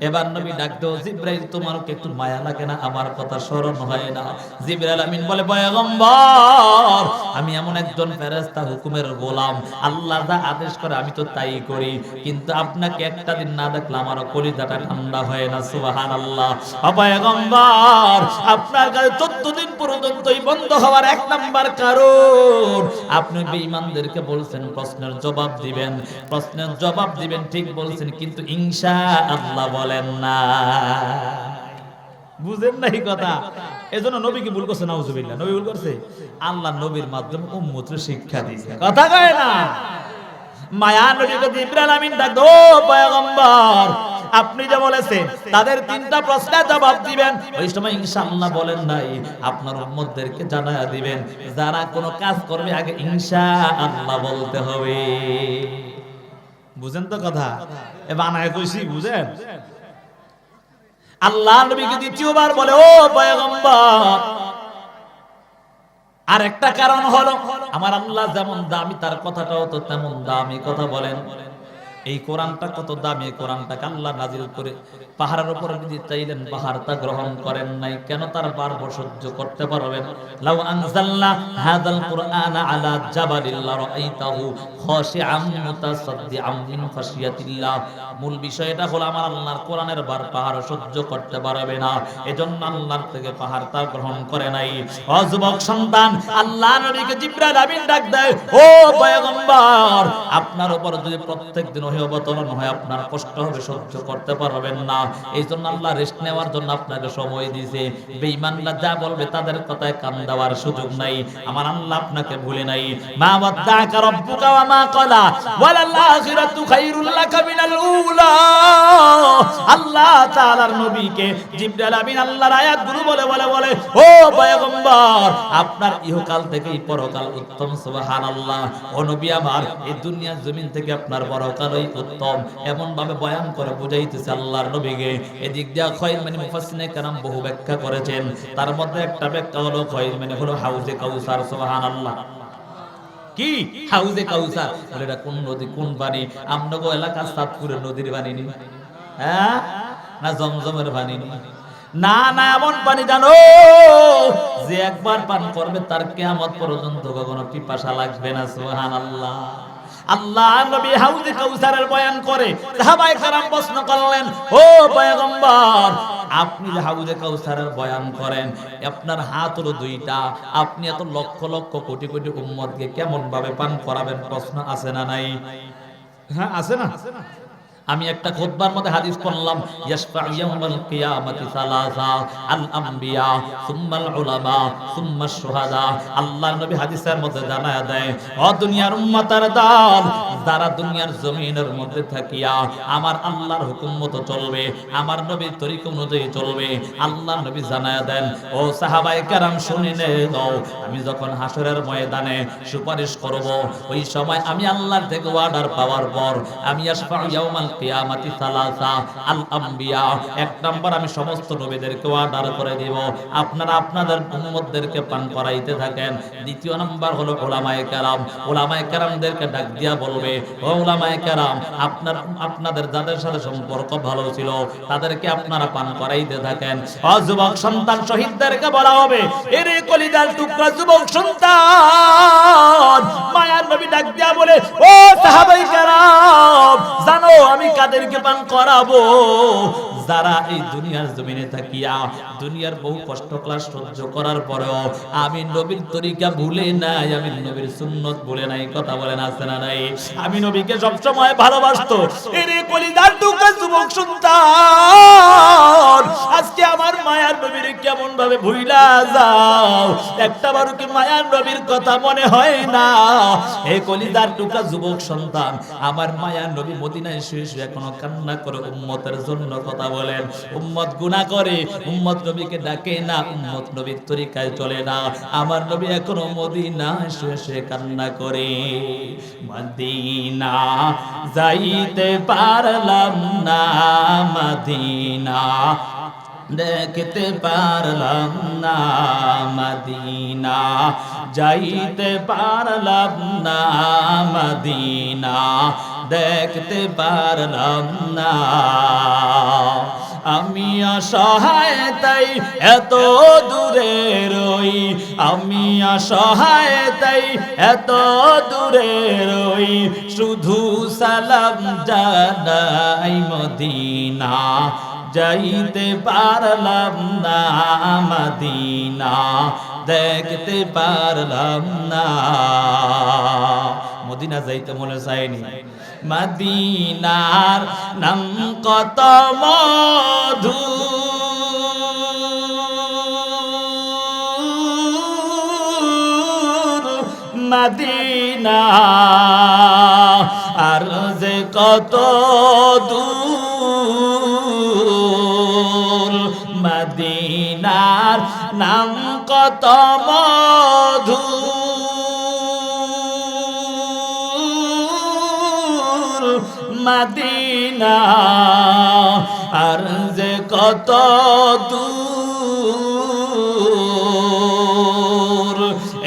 এবার নবী ডাক দো, জিবরাইল তোমার কি একটু মায়া লাগে না? আমার কথা স্মরণ হয় না? জিবরাইল আমিন বলে, পয়গম্বর, আমি এমন একজন ফেরেশতা, হুকুমের গোলাম, আল্লাহ যা আদেশ করে আমি তো তাই করি, কিন্তু আপনাকে একটা দিন না দেখলে আমার কলিজাটা ঠান্ডা হয় না। সুবহানাল্লাহ। পয়গম্বর, আপনার কাছে 14 দিন পর্যন্ত এই বন্ধ হওয়ার এক নাম্বার কারণ আপনি বেঈমানদেরকে বলছেন প্রশ্নের জবাব দিবেন, প্রশ্নের জবাব দিবেন, ঠিক বলছেন, কিন্তু ইনশাআল্লাহ বলেন না। বুঝেন নাই কথা? এজন্য নবীকে ভুল করছে। নাউজুবিল্লাহ। নবী ভুল করছে, আল্লাহ নবীর মাধ্যমে উম্মতকে শিক্ষা দিয়েছে। কথা কয় না? মায়া নবীকে জিবরাইল আমিন ডাক দো, পয়গম্বর, আপনি যে বলেছেন তাদের 3টা প্রশ্নের জবাব দিবেন, ওই সময় ইনশাআল্লাহ বলেন নাই, আপনার উম্মতদেরকে জানায়া দিবেন, যারা কোনো কাজ করবে আগে ইনশাআল্লাহ বলতে হবে। বুঝেন তো কথা? এ বানায় কইছি, বুঝেন? আল্লাহ নবীকে দ্বিতীয়বার বলে, ও পয়গম্বর, আর একটা কারণ হলো আমার আল্লাহ যেমন দামি, তার কথাটাও তো তেমন দামি। কথা বলেন, এই কোরআনটা কত দামি! এই কোরআনটাকে আল্লাহ নাজিল করে পাহাড়ের উপর যদি চাইলেন পাহাড় তা গ্রহণ করেন নাই কেন? তার পারব সহ্য করতে পারবেন? লাউ আনজালনা হাযাল কুরআনা আলা জাবালিল লারাআইতাহু খাশিআম মুতাসাদ্দিআম মিন খাশিয়াতিল্লাহ। মূল বিষয়টা হলো আমার আল্লাহর কোরআনের বার পাহাড় সহ্য করতে পারবে না, এজন্য আল্লাহর থেকে পাহাড় তা গ্রহণ করে নাই। ও যুবক সন্তান, আল্লাহ নবীকে জিবরাইল আমিন ডাক দেয়, ও পয়গম্বর, আপনার উপর যদি প্রত্যেকদিন অবতরণ হয় আপনার কষ্ট হবে, সহ্য করতে পারবেন না। এই জন্য আল্লাহ রেস্ট নেওয়ার জন্য আপনাকে সময় দিয়েছে। বেঈমানরা যা বলবে তাদের কথায় কান দেওয়ার সুযোগ নাই। আমার আল্লাহ আপনাকে ভুলে নাই। মা ওয়াদ্দাআকা রাব্বুকা ওয়া মা ক্বালা ওয়ালাল আখিরাতু খায়রুল লাকা মিনাল উলা। আল্লাহ তাআলার নবীকে জিবরাইল আমিন আল্লাহর আয়াতগুলো বলে বলে বলে, ও পয়গম্বর, আপনার ইহকাল থেকে পরকাল উত্তম। সুবহানাল্লাহ। ও নবী আমার, এই দুনিয়ার জমিন থেকে আপনার পরকাল উত্তম, এমন ভাবে বয়ান করে বুঝাইতেছে আল্লাহর নবীকে। এদিক দিয়া খয়র মানে মুফাসসিরিনে কেরাম বহু ব্যাখ্যা করেছেন, তার মধ্যে একটা ব্যাখ্যা হলো খয়র মানে হলো হাউজে কাউসার। সুবহানাল্লাহ। কি হাউজে কাউসার? বলে এটা কোন নদী, কোন পানি? আমনগো এলাকা সাতপুরের নদীর পানি নি? হ্যাঁ, না জমজমের পানি নি? না না, এমন পানি জানো যে একবার পান করবে তার কিয়ামত পর্যন্ত কখনো পিপাসা লাগবে না। সুবহানাল্লাহ। আল্লাহ নবী হাউজে কাউসারের বয়ান করে সাহাবায়ে কেরাম প্রশ্ন করলেন, ও পয়গম্বর, আপনি যে হাউজে কাউসারের বয়ান করেন, আপনার হাত হলো 2টা, আপনি এত লক্ষ লক্ষ কোটি কোটি উম্মতকে কেমন ভাবে পান করাবেন? প্রশ্ন আছে না নাই? হ্যাঁ, আছে না? আমি একটা খুতবার মধ্যে হাদিস পড়লাম, ইয়াশফাউ ইয়াউমাল কিয়ামাতি সালাসা, আল আম্বিয়া সুম্মাল উলামা সুম্মাশ শুহাদা। আল্লাহর নবী হাদিসের মধ্যে জানায়া দেয়, ও দুনিয়ার উম্মতের দল, যারা দুনিয়ার জমিনের মধ্যে থাকিয়া আমার আল্লাহর হুকুম মতো চলবে, আমার নবীর তরিকা অনুযায়ী চলবে, আল্লাহর নবী জানায়া দেন, ও সাহাবায়ে কেরাম শুনে নাও, আমি যখন হাসরের ময়দানে সুপারিশ করব, ওই সময় আমি আল্লাহর থেকে অর্ডার পাওয়ার পর আমি ইয়াশফাউ ইয়াউমাল কিয়ামাতি সালাসা আল আম্বিয়া। এক নাম্বার আমি সমস্ত নবীদেরকে অর্ডার করে দেব, আপনারা আপনাদের উম্মতদেরকে পান করাইতে থাকেন। দ্বিতীয় নাম্বার হলো উলামায়ে কেরাম। উলামায়ে কেরামদেরকে ডাক দিয়া বলবে, ও উলামায়ে কেরাম, আপনাদের যাদের সাথে সম্পর্ক ভালো ছিল তাদেরকে আপনারা পান করাইতে থাকেন। ও যুবক সন্তান শহীদদেরকে বলা হবে, এরে কলিজার টুকরা যুবক সন্তান, মায়ার নবী ডাক দিয়া বলে, ও সাহাবায়ে কেরাম, জানো আমি কাদেরকে পান করাবো? যারা এই দুনিয়ার জমিনে থাকিয়া দুনিয়ার বহু কষ্ট ক্লাস সহ্য করার পরেও আমি নবীর তরিকা ভুলে নাই, আমি নবীর সুন্নত ভুলে নাই। কথা বলেন আছে না নাই? আমি নবীকে সব সময় ভালোবাসতো। এরে কলিজার টুকরা যুবক সন্তান, আজকে আমার মায়ার নবীর কেমন ভাবে ভুইলা যাও? একটা বারও কি মায়ার নবীর কথা মনে হয় না? এই কলিজার টুকরা যুবক সন্তান, আমার মায়ার নবী মদিনায় শুয়ে শুয়ে এখনো কান্না করে উম্মতের জন্য। কথা বলেন, উম্মত গুনাহ করে, উম্মত নবীকে ডাকে না, উম্মত নবীর তরিকায় চলে না। আমার নবী এখনো মদিনায় শুয়ে শুয়ে কান্না করে। মদিনা যাইতে পারলাম না, মদিনা দেখতে পারলাম না, মদিনা যাইতে পারলাম না, মদিনা দেখতে পারলাম না। আমি অসহায় তাই এত দূরে রই, আমি অসহায় তাই এত দূরে রই, শুধু সালাম জানাই মদিনা যাইতে পারলাম না, মদিনা দেখতে পারলাম না। মদিনা যাইতে মনে চায়নি? মদিনার নাম কত মধু, মদিনা আর যে কত দূর, মদিনার নাম কত মধু, মদিনা আর যে কত দূর।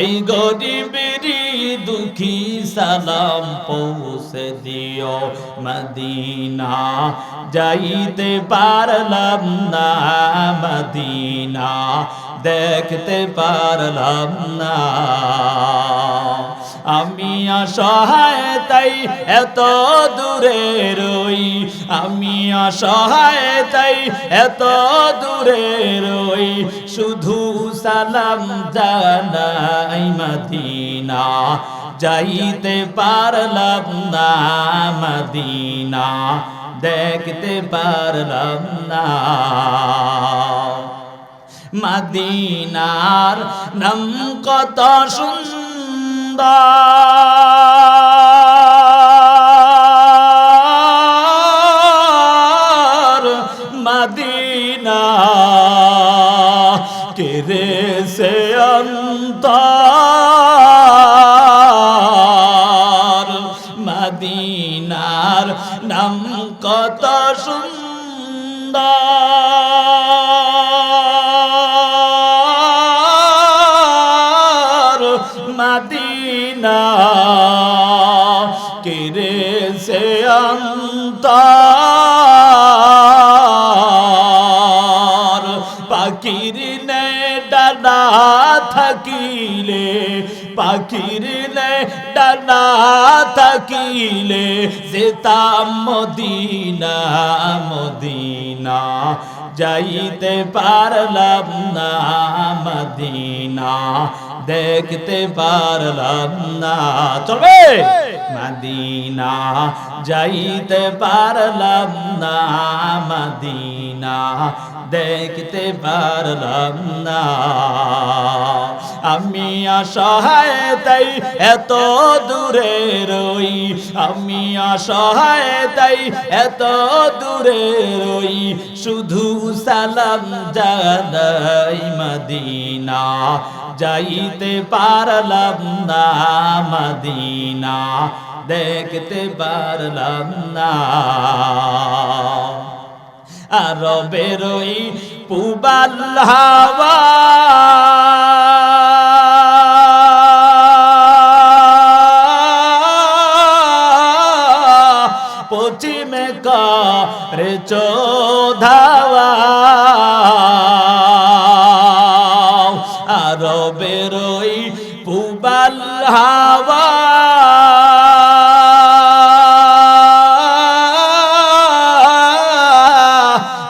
এই গরিবেরই দুঃখী সালাম পৌঁছে দিও, মদিনা যাইতে পারলাম না, মদিনা দেখতে পারলাম না। আমি অসহায় তাই এত দূরে রই, আমি অসহায় তাই এত দূরে রই, শুধু সালাম জানাই মদিনা যাইতে পারলাম না, মদিনা দেখতে পারলাম না। মদিনার নাম কত সুন্দর, মদিনা কেড়েছে অন্তর, মদিনার নাম কত সুন্দর, মদিনা কেড়েছে অন্তর। পাখির নে ডানা থাকিলে, পাখির নে ডানা থাকিলে, যেতাম মদিনা, মদিনা যাইতে পারলাম না, মদিনা দেখতে পারলাম না। চলবে? মদিনা যাইতে পারলাম না, মদিনা দেখতে পারলাম না। আমি অসহায় তাই এত দূরে রই, আমি অসহায় তাই এত দূরে রই, শুধু সালাম জানাই মদিনা যাইতে পারলাম না মদিনা দেখতে পারলাম না আরবের ওই পূবাল হাওয়া পশ্চিমে করে চোধাওয়া আরবের ওই পূবাল হাওয়া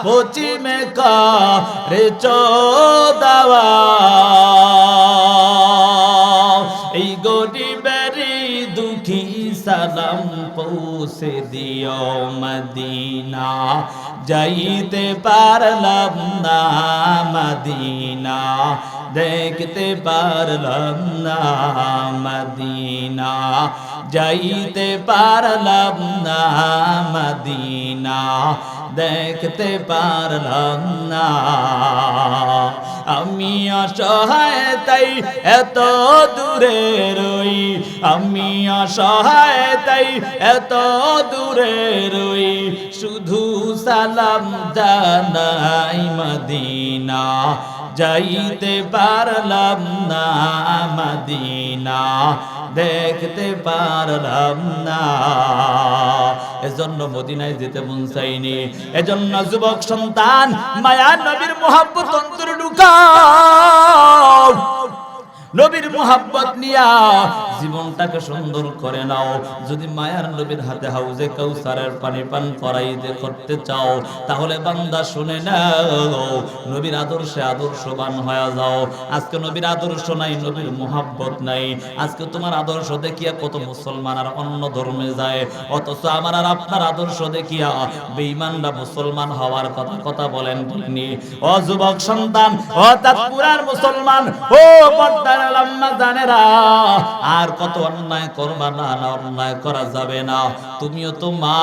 পশ্চিমে করে চোদাওয়া এই গরিবেরই দুঃখী সালাম পৌঁছে দিও মদিনা যাইতে পারলাম না মদিনা দেখতে পারলাম না মদিনা যাইতে পারলাম না মদিনা দেখতে পারলাম না আমি অসহায় তাই এত দূরে রই আমি অসহায় তাই এত দূরে রই শুধু সালাম জানাই মদিনা যাইতে পারলাম না মদিনা দেখতে পারলাম না এজন্য মদিনায় যেতে মন চাইনি এজন্য যুবক সন্তান মায়ার নবীর মুহাব্বত অন্তরে ঢুকাও নবীর মুহাব্বত নিয়া জীবনটাকে সুন্দর করে নাও যদি মায়ার নবীর হাতে হাউজে কাউসারের পানি পান করাইতে করতে চাও তাহলে বান্দা শুনে নাও নবীর আদর্শে আদর্শবান হয়ে যাও আজকে নবীর আদর্শ নাই নবীর মুহাব্বত নাই আজকে তোমার আদর্শ দেখিয়া কত মুসলমান আর অন্য ধর্মে যায় অথচ আমার আর আপনার আদর্শ দেখিয়া বেঈমানরা মুসলমান হওয়ার কথা বলেন বলেনি ও যুবক সন্তান ও তাৎপুরার মুসলমান ও পর্দার আম্মা জানেরা আর কত অন্যায় করবা না অন্যায় করা যাবে না তুমিও তো মা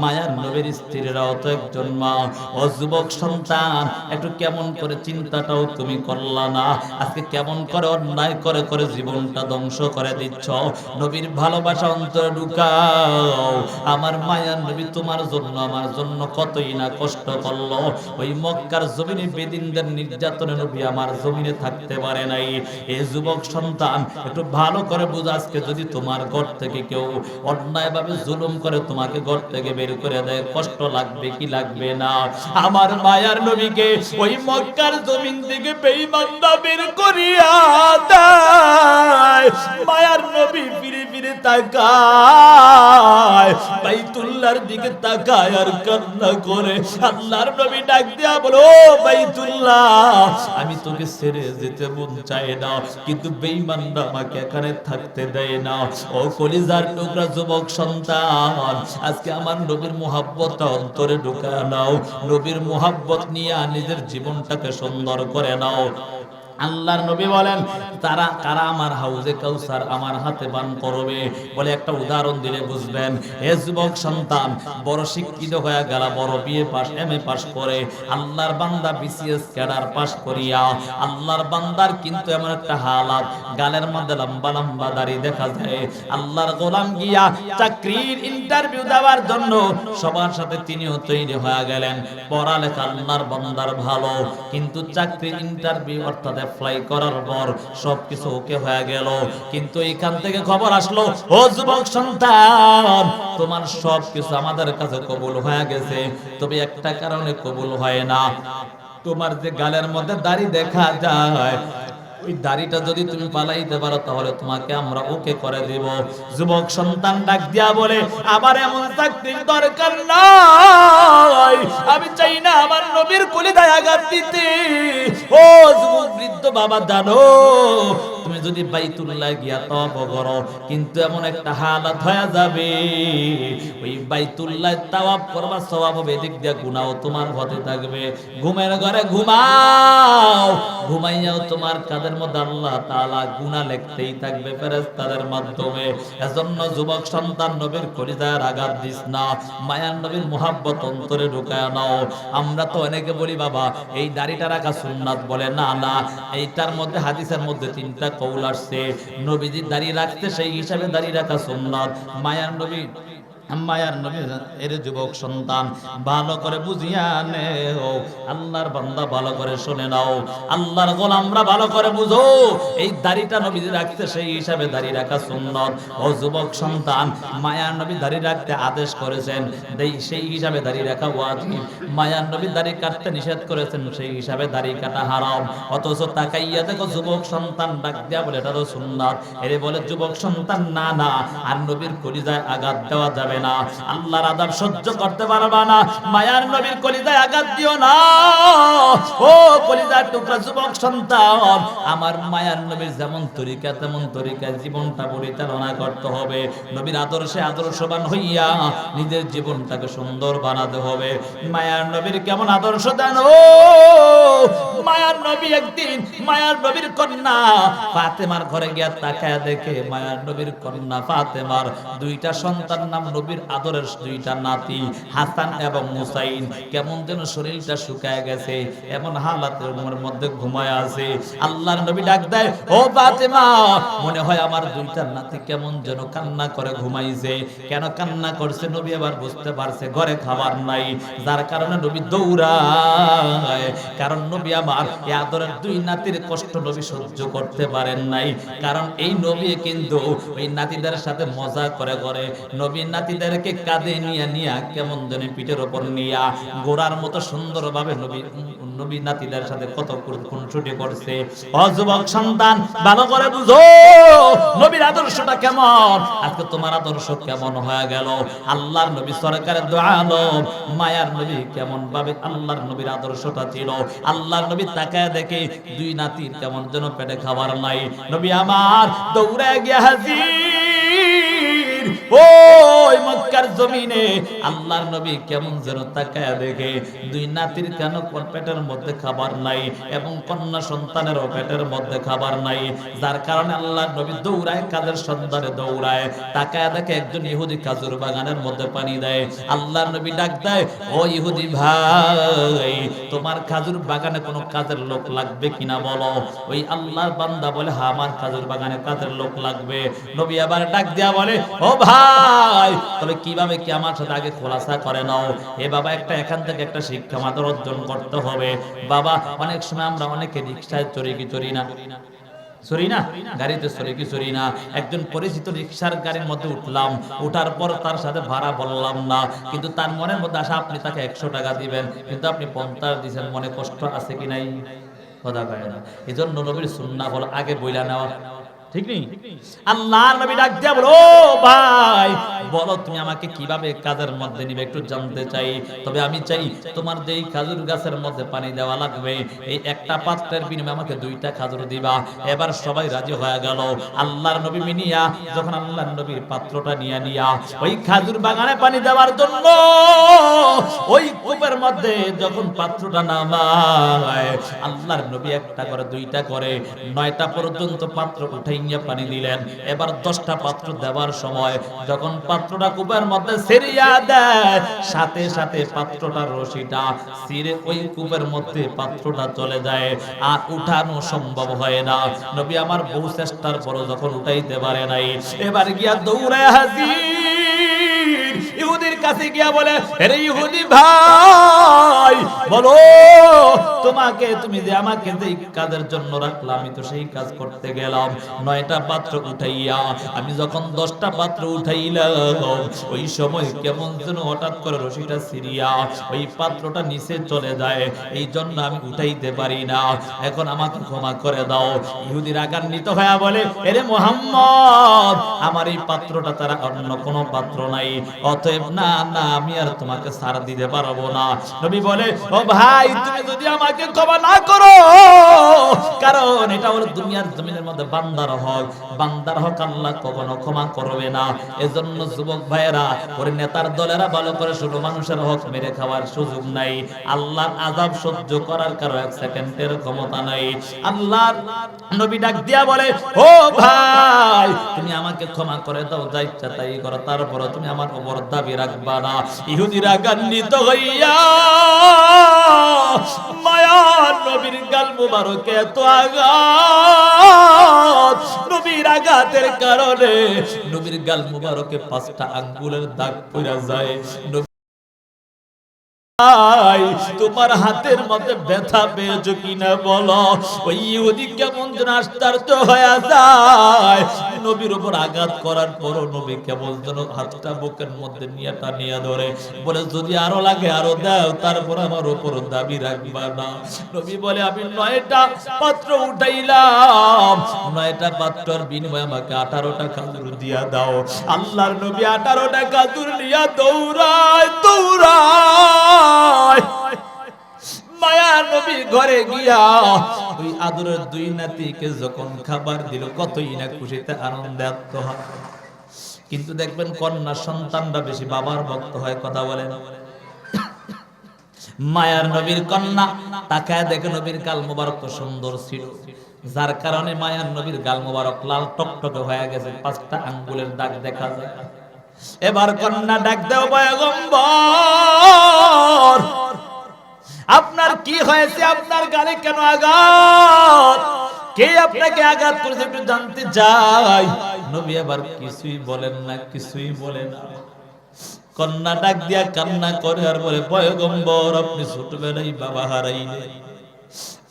মায়ার নবীর স্ত্রীরাও তো একজন মা ও যুবক সন্তান একটু কেমন করে চিন্তাটাও তুমি করলা না আজকে কেমন করে অন্যায় করে করে জীবনটা ধ্বংস করে দিচ্ছ নবীর ভালোবাসা অন্তরে ঢুকাও আমার মায়ার নবী তোমার জন্য আমার জন্য কতই না কষ্ট করলো ওই মক্কার জমিনে বেদিনদের নির্যাতনে নবী আমার জমিনে থাকতে পারে নাই এই যুবক সন্তান একটু ভালো করে বুঝ আজকে যদি তোমার ঘর থেকে কেউ অন্যায় ভাবে জুলুম করে তোমাকে ঘর থেকে বের করে দেয় কষ্ট লাগবে কি লাগবে না আমার মায়ার নবীকে ওই মক্কার জমিন থেকে বেঈমানরা বের করিয়া দেয় মায়ার নবী ফিরে ফিরে তাকায় বাইতুল্লাহর দিকে তাকায় আর কান্না করে আল্লাহর নবী ডাক দিয়া বলো বাইতুল্লাহ আমি তোকে ছেড়ে যেতে মন চায় না কিন্তু বেঈমানরা আমাকে এখানে থাকতে দেয় না ও কলিজার টুকরা যুবক সন্তান আজকে আমার নবীর মুহাব্বত অন্তরে ঢুকায় নাও নবীর মুহাব্বত নিয়ে নিজের জীবনটাকে সুন্দর করে নাও আল্লাহর নবী বলেন তারা কারা আমার হাউজে কাউসার আমার হাতে পান করবে বলে একটা উদাহরণ দিলে বুঝবেন হে যুবক সন্তান বড় শিক্ষিত হয়ে গেল বড় বিএ পাস এমএ পাস করে আল্লাহর বান্দা বিসিএস ক্যাডার পাস করিয়া আল্লাহর বান্দার কিন্তু এমন একটা হালাত গালের মধ্যে লম্বা লম্বা দাড়ি দেখা যায় আল্লাহর গোলাম গিয়া চাকরির ইন্টারভিউ দেওয়ার জন্য সবার সাথে তিনিও তৈরি হয়ে গেলেন পড়ালেখা আল্লাহর বান্দার ভালো কিন্তু চাকরির ইন্টারভিউ অর্থাৎ অ্যাপ্লাই করার পর সবকিছু ওকে হয়ে গেল কিন্তু এখান থেকে খবর আসলো ও যুবক সন্তান তোমার সবকিছু আমাদের কাছে কবুল হয়ে গেছে তবে একটা কারণে কবুল হয় না তোমার যে গালের মধ্যে দাড়ি দেখা যায় ওই দাড়িটা যদি তুমি পালাইতে পারো তাহলে তোমাকে আমরা ওকে করে দেব যুবক সন্তান ডাক দিয়া বলে আবার এমন চাকরির দরকার নাই আমি চাই না আমার নবীর কলিজায় আঘাত দিতে ও যুবক বৃদ্ধ বাবা জানো তুমি যদি বাইতুল্লাহ গিয়া তওবা করো কিন্তু এমন একটা হালাত হয়ে যাবে ওই বাইতুল্লাহ তাওয়াব করবা সওয়াব হবে এদিক দিয়া গুনাহ তোমার হতে থাকবে ঘুমের ঘরে ঘুমাও ঘুমাইয়াও তোমার কাদের মধ্যে আল্লাহ তাআলা গুনাহ লিখতেই থাকবে ফেরেশতাদের মাধ্যমে। এজন্য যুবক সন্তান নবীর কলিজায় আঘাত দিস না, মায়ার নবীর মুহাব্বত অন্তরে ঢুকায় নাও। আমরা তো অনেকে বলি বাবা এই দাড়িটা রাখা সুন্নাত, বলে না না, এইটার মধ্যে হাদিসের মধ্যে তিনটা কওল আসছে। নবীজি দাড়ি রাখতে সেই হিসাবে দাড়ি রাখা সুন্নাত। মায়ার নবী এর যুবক সন্তান ভালো করে বুঝিয়া নেও, আল্লাহর বান্দা ভালো করে শুনে নাও, আল্লাহর গোলামরা ভালো করে বুঝো, এই দাড়িটা নবীজি রাখতে সেই হিসাবে দাড়ি রাখা সুন্নাত। ও যুবক সন্তান, মায়ার নবী দাড়ি রাখতে আদেশ করেছেন, সেই হিসাবে দাড়ি রাখা ওয়াজিব। মায়ার নবী দাড়ি কাটতে নিষেধ করেছেন, সেই হিসাবে দাড়ি কাটা হারাম। অথচ তাকাইয়া দেখো যুবক সন্তান ডাক দিয়া বলে এটা তো সুন্নাত। এরে বলে যুবক সন্তান না না, আর নবীর কলিজায় আঘাত দেওয়া যাবে না, আল্লাহর আযাব সহ্য করতে পারবা না, মায়ার নবীর কলিজায় আঘাত দিও না। ও কলিজার টুকরা যুবক সন্তান, আমার মায়ার নবীর যেমন তরিকা তেমন তরিকায় জীবনটা পরিচালনা করতে হবে। নবীর আদর্শে আদর্শবান হইয়া নিজের জীবনটাকে সুন্দর বানাতে হবে। মায়ার নবীর কেমন আদর্শ জানো? মায়ার নবী একদিন মায়ার নবীর কন্যা ফাতেমার ঘরে গিয়া তাকায় দেখে মায়ার নবীর কন্যা ফাতেমার দুইটা সন্তান নাম নবীর আদরের দুইটা নাতি হাসান এবং হুসাইন কেমন যেন শরীরটা শুকায় গেছে, এমন হালাতের মধ্যে ঘুমায় আছে। আল্লাহর নবী ডাক দেয়, ও ফাতেমা, মনে হয় আমার দুইটা নাতি কেমন যেন কান্না করে ঘুমাইছে। কেন কান্না করছে নবী এবার বুঝতে পারছে, ঘরে খাবার নাই, যার কারণে নবী দৌড়ায়। কারণ নবী আমার এই আদরের দুই নাতির কষ্ট নবী সহ্য করতে পারেন নাই। কারণ এই নবী কিন্তু ওই নাতিদের সাথে মজা করে করে নবী নাতিদেরকে কাঁধে নিয়ে কেমন যেন পিঠের উপর নিয়া গোড়ার মতো সুন্দরভাবে নবী নাতিদের সাথে কত খুনসুটি করছে। ও যুবক সন্তান, ভালো করে বুঝো নবীর আদর্শটা কেমন। আজকে তোমার আদর্শ কেমন হয়ে গেল? আল্লাহর নবী সরকারের দু আলম মায়ার নবী কেমন ভাবে আল্লাহর নবীর আদর্শটা ছিল। আল্লাহর নবী তাকায় দেখে দুই নাতির কেমন যেন পেটে খাবার নাই। নবী আমার দৌড়ে গিয়ে হাজির ওই মক্কার জমিনে। আল্লাহর নবী কেমন যেন তাকায় দেখে দুই নাতির কেন পেটের মধ্যে খাবার নাই এবং কন্যা সন্তানেরও পেটের মধ্যে খাবার নাই, যার কারণে আল্লাহর নবী দৌড়ায়, কাজের সন্ধানে দৌড়ায়। তাকায় দেখে একজন ইহুদি খাজুর বাগানের মধ্যে পানি দেয়। আল্লাহর নবী ডাক দেয়, ও ইহুদি ভাই, তোমার খাজুর বাগানে কোনো কাজের লোক লাগবে কিনা বলো। ওই আল্লাহর বান্দা বলে, হ্যাঁ আমার খাজুর বাগানে কাজের লোক লাগবে। নবী আবার ডাক দিয়া বলে, ও ভাই, তবে কিভাবে কি আমার সাথে আগে খোলাসা করে নাও। এ বাবা এখান থেকে একটা শিক্ষা আমাদের অর্জন করতে হবে। বাবা অনেক সময় আমরা অনেকে রিকশায় চড়ি কি চড়ি না, চড়ি না, গাড়িতে চড়ি কি চড়ি না। একজন পরিচিত রিকশার গাড়ির মধ্যে উঠলাম, উঠার পর তার সাথে ভাড়া বললাম না, কিন্তু তার মনের মধ্যে আসা আপনি তাকে 100 টাকা দিবেন, কিন্তু আপনি 50 দিয়েছেন, মনে কষ্ট আছে কি নাই? কথা কয় না। এই জন্য নবীর সুন্নাহ হলো আগে বইলা নেওয়া, ঠিক নেই? আল্লাহর নবী ডাক দিয়া বলো, ও ভাই, বলো তুমি আমাকে কিভাবে কাজের মধ্যে নিবে একটু জানতে চাই। তবে আমি চাই তোমার যেই খাজুর গাছের মধ্যে পানি দেওয়া লাগবে, এই একটা পাত্রের বিনিময়ে আমাকে 2টা খাজুর দিবা। এবার সবাই রাজি হয়ে গেল। আল্লাহর নবী মিনিয়া যখন আল্লাহর নবীর পাত্রটা নিয়া ওই খাজুর বাগানে পানি দেওয়ার জন্য ওই কূপের মধ্যে যখন পাত্রটা নামায়, আল্লাহর নবী একটা করে 2টা করে 9টা পর্যন্ত পাত্র উঠাইয়া পানি দিলেন। এবার 10টা পাত্র দেওয়ার সময় যখন পাত্রটা কূপের মধ্যে ছেড়িয়া দেয়, সাথে সাথে পাত্রটার রশিটা ছিঁড়ে ওই কূপের মধ্যে পাত্রটা চলে যায়, আর উঠানো সম্ভব হয় না। নবী আমার বহু চেষ্টার পরও যখন উঠাইতে পারে নাই, এবার গিয়া দৌড়ে হাজির ইহুদির কাছে গিয়া বলে, আরে ইহুদি ভাই, বলো তুমি যে আমাকে যেই কাজের জন্য রাখলাম, আমি তো সেই কাজ করতে গেলাম, 9টা পাত্র উঠাইয়া আমি যখন 10টা পাত্র উঠাইলাম, ওই সময় কেমন যেন হঠাৎ করে রশিটা ছিঁড়িয়া ওই পাত্রটা নিচে চলে যায়, এই জন্য আমি উঠাইতে পারি না, এখন আমাকে ক্ষমা করে দাও। ইহুদি রাগান্বিত হয়ে বলে, আরে মুহাম্মদ, আমার এই পাত্রটা তারা অন্য কোনো পাত্র নাই, অতএব না না আমি আর তোমাকে ছাড় দিতে পারবো না। নবী বলে ও ভাই তুমি যদি আমাকে ক্ষমা না করো, কারণ এটা হলো দুনিয়ার জমিনের মধ্যে বান্দার হক, বান্দার হক আল্লাহ কখনো ক্ষমা করবে না। এজন্য যুবক ভাইয়েরা, ওরে নেতার দলেরা ভালো করে শুনো, মানুষের হক মেরে খাওয়ার সুযোগ নাই, আল্লাহর আযাব সহ্য করার কারো এক সেকেন্ডের ক্ষমতা নাই। আল্লাহর নবী ডাক দিয়া বলে ও ভাই তুমি আমাকে ক্ষমা করে দাও, যা ইচ্ছা তাই করো, তারপর তুমি আমার উপর দাবি রাখবা না। ইহুদিরা গান্বিত হইয়া মায়ার নবীর গাল মুবারকে এত আঘাত, নবীর আঘাতের কারণে নবীর গাল মুবারকে 5টা আঙ্গুলের দাগ পড়া যায়। তোমার হাতের মধ্যে ব্যথা পেয়েছো কিনা বলো। ওই ইহুদি কেমন যেন আশ্চর্য হয়ে যায়, নবীর উপর আঘাত করার পরও নবী কেমন যেন হাতটা বুকের মধ্যে নিয়ে টানিয়া ধরে, বলে যদি আরো লাগে আরো দাও, তারপর আমার উপর দাবি রাখবা না। নবী বলে আমি 9টা পাত্র উঠাইলাম, 9টা পাত্রের বিনিময়ে আমাকে 18টা খাজুর দিয়া দাও। আল্লাহর নবী 18টা খাজুর নিয়ে দৌড়ায় মায়ার নবী ঘরে গিয়া ওই আদরের 2 নাতিকে যখন খাবার দিল, কতই না খুশিতে আনন্দে আত্মহারা। কিন্তু দেখবেন কন্যা সন্তানরা বেশি বাবার ভক্ত হয়, কথা বলেন। মায়ার নবীর কন্যা তাকায় দেখে নবীর গাল মোবারক তো সুন্দর ছিল, যার কারণে মায়ার নবীর গাল মোবারক লাল টকটকে হয়ে গেছে, 5টা আঙ্গুলের দাগ দেখা যায়। এবার কন্যা ডাক দেও পয়গম্বর, আপনার কি হয়েছে, আপনার গালে কেন আঘাত, কে আপনাকে আঘাত করেছে একটু জানতে চাই। নবী আবার কিছুই বলেন না, কিছুই বলে না। কন্যা ডাক দিয়া কান্না করে আর বলে পয়গম্বর আপনি ছোটবেলায় বাবা হারাইলেন,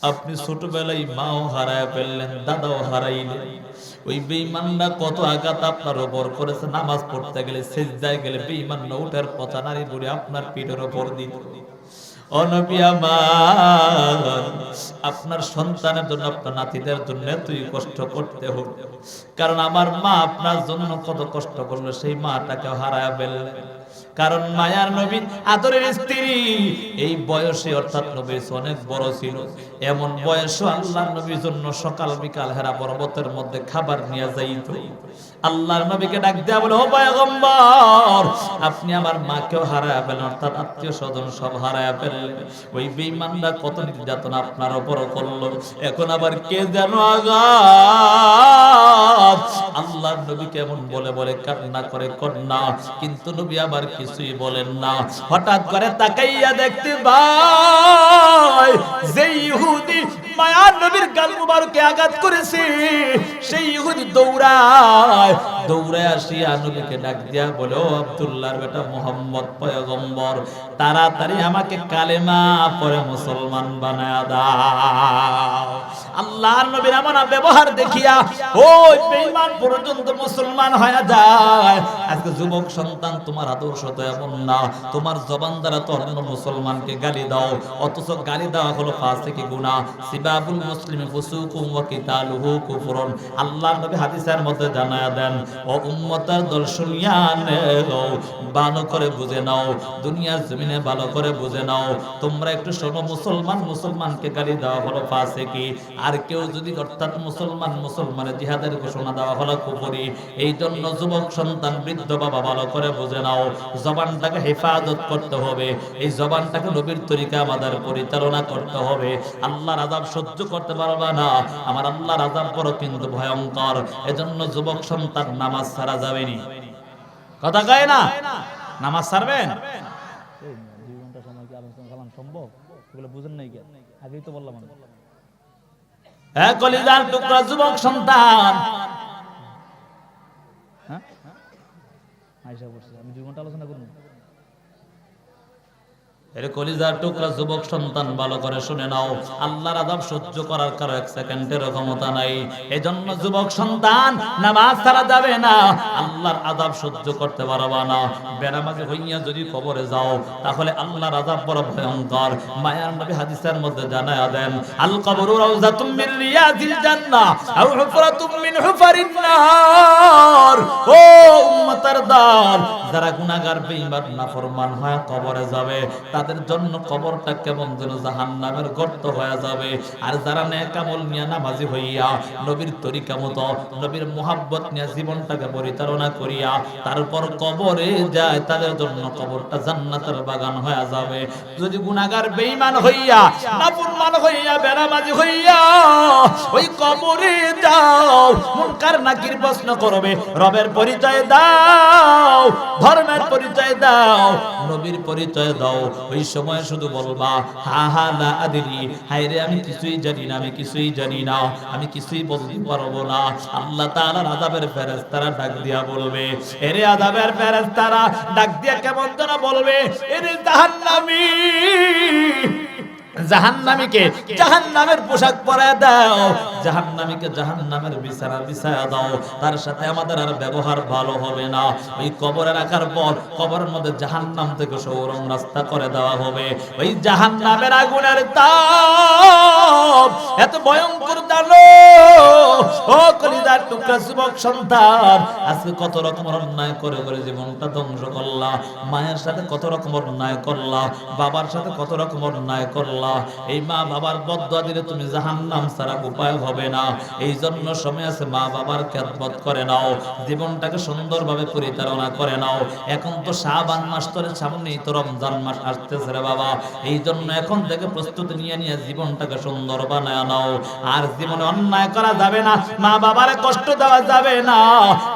আপনি ছোটবেলায় মাও হারায় ফেললেন, দাদাও হারাইলেন। ওই বেঈমানরা কত আঘাত আপনার উপর করেছে, নামাজ পড়তে গেলে সিজদায় গেলে বেঈমানরা উঠার পচা নারী বুড়ি আপনার পিঠের উপর দিত। ও নবী আমার, আপনার সন্তানের জন্য আপনার নাতিদের জন্য তুই কষ্ট করতে হবে, কারণ আমার মা আপনার জন্য কত কষ্ট করলো, সেই মাটাকে হারায় ফেললেন। কারণ মায়ার নবী আদরের স্ত্রী এই বয়সে অর্থাৎ নবীর অনেক বড় ছিল, এমন বয়সে আল্লাহর নবীর জন্য সকাল বিকাল হেরা পর্বতের মধ্যে খাবার নিয়ে যাইত। আল্লাহর নবীকে ডাক দেয়া বলে ও পয়গম্বর আপনি আমার মাকেও হারায় ফেলেন, অর্থাৎ আত্মীয় স্বজন সব হারায় ফেললেন। ওই বেঈমানরা কত নির্যাতন আপনার উপর করলো, এখন আবার কে যেন আঘাত। আল্লাহর নবী কেমন বলে বলে কান্না করে কন্যা, কিন্তু নবী আবার কিছুই বলেন না। হঠাৎ করে তাকাইয়া দেখতে পাই যে ইহুদি মায়ার নবীর গাল মুবারকে আঘাত করেছে, সেই ইহুদি দৌড়ায় আসিয়া নবীকে ডাক দিয়া বলে ও আব্দুল্লাহর বেটা মুহাম্মদ পয়গম্বর, তাড়াতাড়ি আমাকে কালেমা পড়ে মুসলমান বানায়া দাও। আল্লাহর নবীর এমন ব্যবহার দেখিয়া ওই বেঈমান পর্যন্ত মুসলমান হয়ে যায়। আজকে যুবক সন্তান তোমার আদর্শ তো এমন না, তোমার জবান দ্বারা তো অন্য মুসলমানকে গালি দাও, অথচ গালি দেওয়া হলো ফাসিকি গুনাহ। সিবাবুল মুসলিমি ফুসুকুম ওয়া কিতালুহু কুফরুন। আল্লাহর নবী হাদিসের মধ্যে জানায়া দেন ও উম্মতের দল শুনিয়া নাও, ভালো করে বুঝে নাও, দুনিয়ার জমিনে ভালো করে বুঝে নাও, তোমরা একটু শোনো, মুসলমানকে গালি দেওয়া হলো ফাসিকি, আর কেউ যদি অর্থাৎ মুসলমানের জিহাদের ঘোষণা দেওয়া হলো কুফরি। এই জন্য যুবক সন্তান বৃদ্ধ বাবা ভালো করে বুঝে নাও, জবানটাকে হেফাজত করতে হবে, এই জবানটাকে নবীর তরিকা আমাদের পরিচালনা করতে হবে। আল্লাহর আযাব সহ্য করতে পারবা না, আমার আল্লাহর আযাব বড় কিন্তু ভয়ঙ্কর। এজন্য যুবক সন্তান নামাজ ছাড়া যাবেনি, কথা কয় না, নামাজ ছাড়বেন। 2 ঘন্টা সময় কি আলোচনা চালানো সম্ভব? এগুলো বুঝেন নাই কেন? আগেই তো বললাম আমি। হ্যাঁ কলিজার টুকরা যুবক সন্তান, আয়সা বলছে আমি 2 ঘন্টা আলোচনা করব। এর কলিজার টুকরা যুবক সন্তান ভালো করে শুনে নাও, আল্লাহর আযাব সহ্য করার কারো এক সেকেন্ডের ক্ষমতা নাই। এজন্য যুবক সন্তান নামাজ ছাড়া যাবে না, আল্লাহর আযাব সহ্য করতে পারবা না। বেনামাজি হইয়া যদি কবরে যাও তাহলে আল্লাহর আযাব বড় ভয়ঙ্কর। মায়ার নবী হাদিসের মধ্যে জানায়া দেন, আল কবরু রাউযাতুম মির রিয়াজিল জান্নাহ আও হুফরাতুম মিন হুফারিন নার। ও উম্মতের দল, যারা গুনাহগার বেঈমান নাফরমান হয় কবরে যাবে, তাদের জন্য কবরটা কেমন যেন জাহান্নামের গর্ত হয়ে যাবে। আর যারা নেক আমল নিয়ে নামাজি হইয়া নবীর তরিকা মতো নবীর মুহাব্বত নিয়ে জীবনটাকে পরিচালনা করিয়া তারপর কবরে যায়, তাদের জন্য কবরটা জান্নাতের বাগান হয়ে যাবে। যদি গুনাহগার বেঈমান হইয়া নাফরমান হইয়া বেনামাজি হইয়া ওই কবরে যাও, মুনকার নাকির প্রশ্ন করবে, রবের পরিচয় দাও, ধর্মের পরিচয় দাও, নবীর পরিচয় দাও। ওই সময় শুধু বলবা হা হা লা আদরি, হায়রে আমি কিছুই জানি না, আমি কিছুই জানি না, আমি কিছুই বলতে পারবো না। আল্লাহ তাআলার আযাবের ফেরেশতারা ডাক দিয়া বলবে, এরে আযাবের ফেরেশতারা ডাক দিয়া কেমন যেন বলবে, এরে জাহান্নামী, জাহান্নামীকে জাহান্নামের পোশাক পরায় দাও, জাহান্নামীকে জাহান্নামের বিছানা বিছায়া দাও, তার সাথে আমাদের আর ব্যবহার ভালো হবে না। ওই কবরে রাখার পর কবরের মধ্যে জাহান্নাম থেকে সৌরং রাস্তা করে দেওয়া হবে। ওই জাহান্নামের আগুনের তাপ এত ভয়ঙ্কর জানো। ও কলিজার টুকরা যুবক সন্তান, আজকে কত রকমের অন্যায় করে করে জীবনটা ধ্বংস করলা, মায়ের সাথে কত রকমের অন্যায় করলা, বাবার সাথে কত রকমের অন্যায় করলা। এই মা বাবার বদদুয়া দিলে তুমি জাহান্নাম ছাড়া উপায় হবে না। এই জন্য সময় আছে, মা বাবার খেদমত করে নাও, জীবনটাকে সুন্দরভাবে পরিচালনা করে নাও। এখন তো শাবান মাস, তোর সামনেই তো রমজান মাস আসতেছে রে বাবা। এই জন্য এখন থেকে প্রস্তুতি নিয়ে নিয়ে জীবনটাকে সুন্দর বানায় নাও। আর জীবনে অন্যায় করা যাবে না, মা বাবারে কষ্ট দেওয়া যাবে না,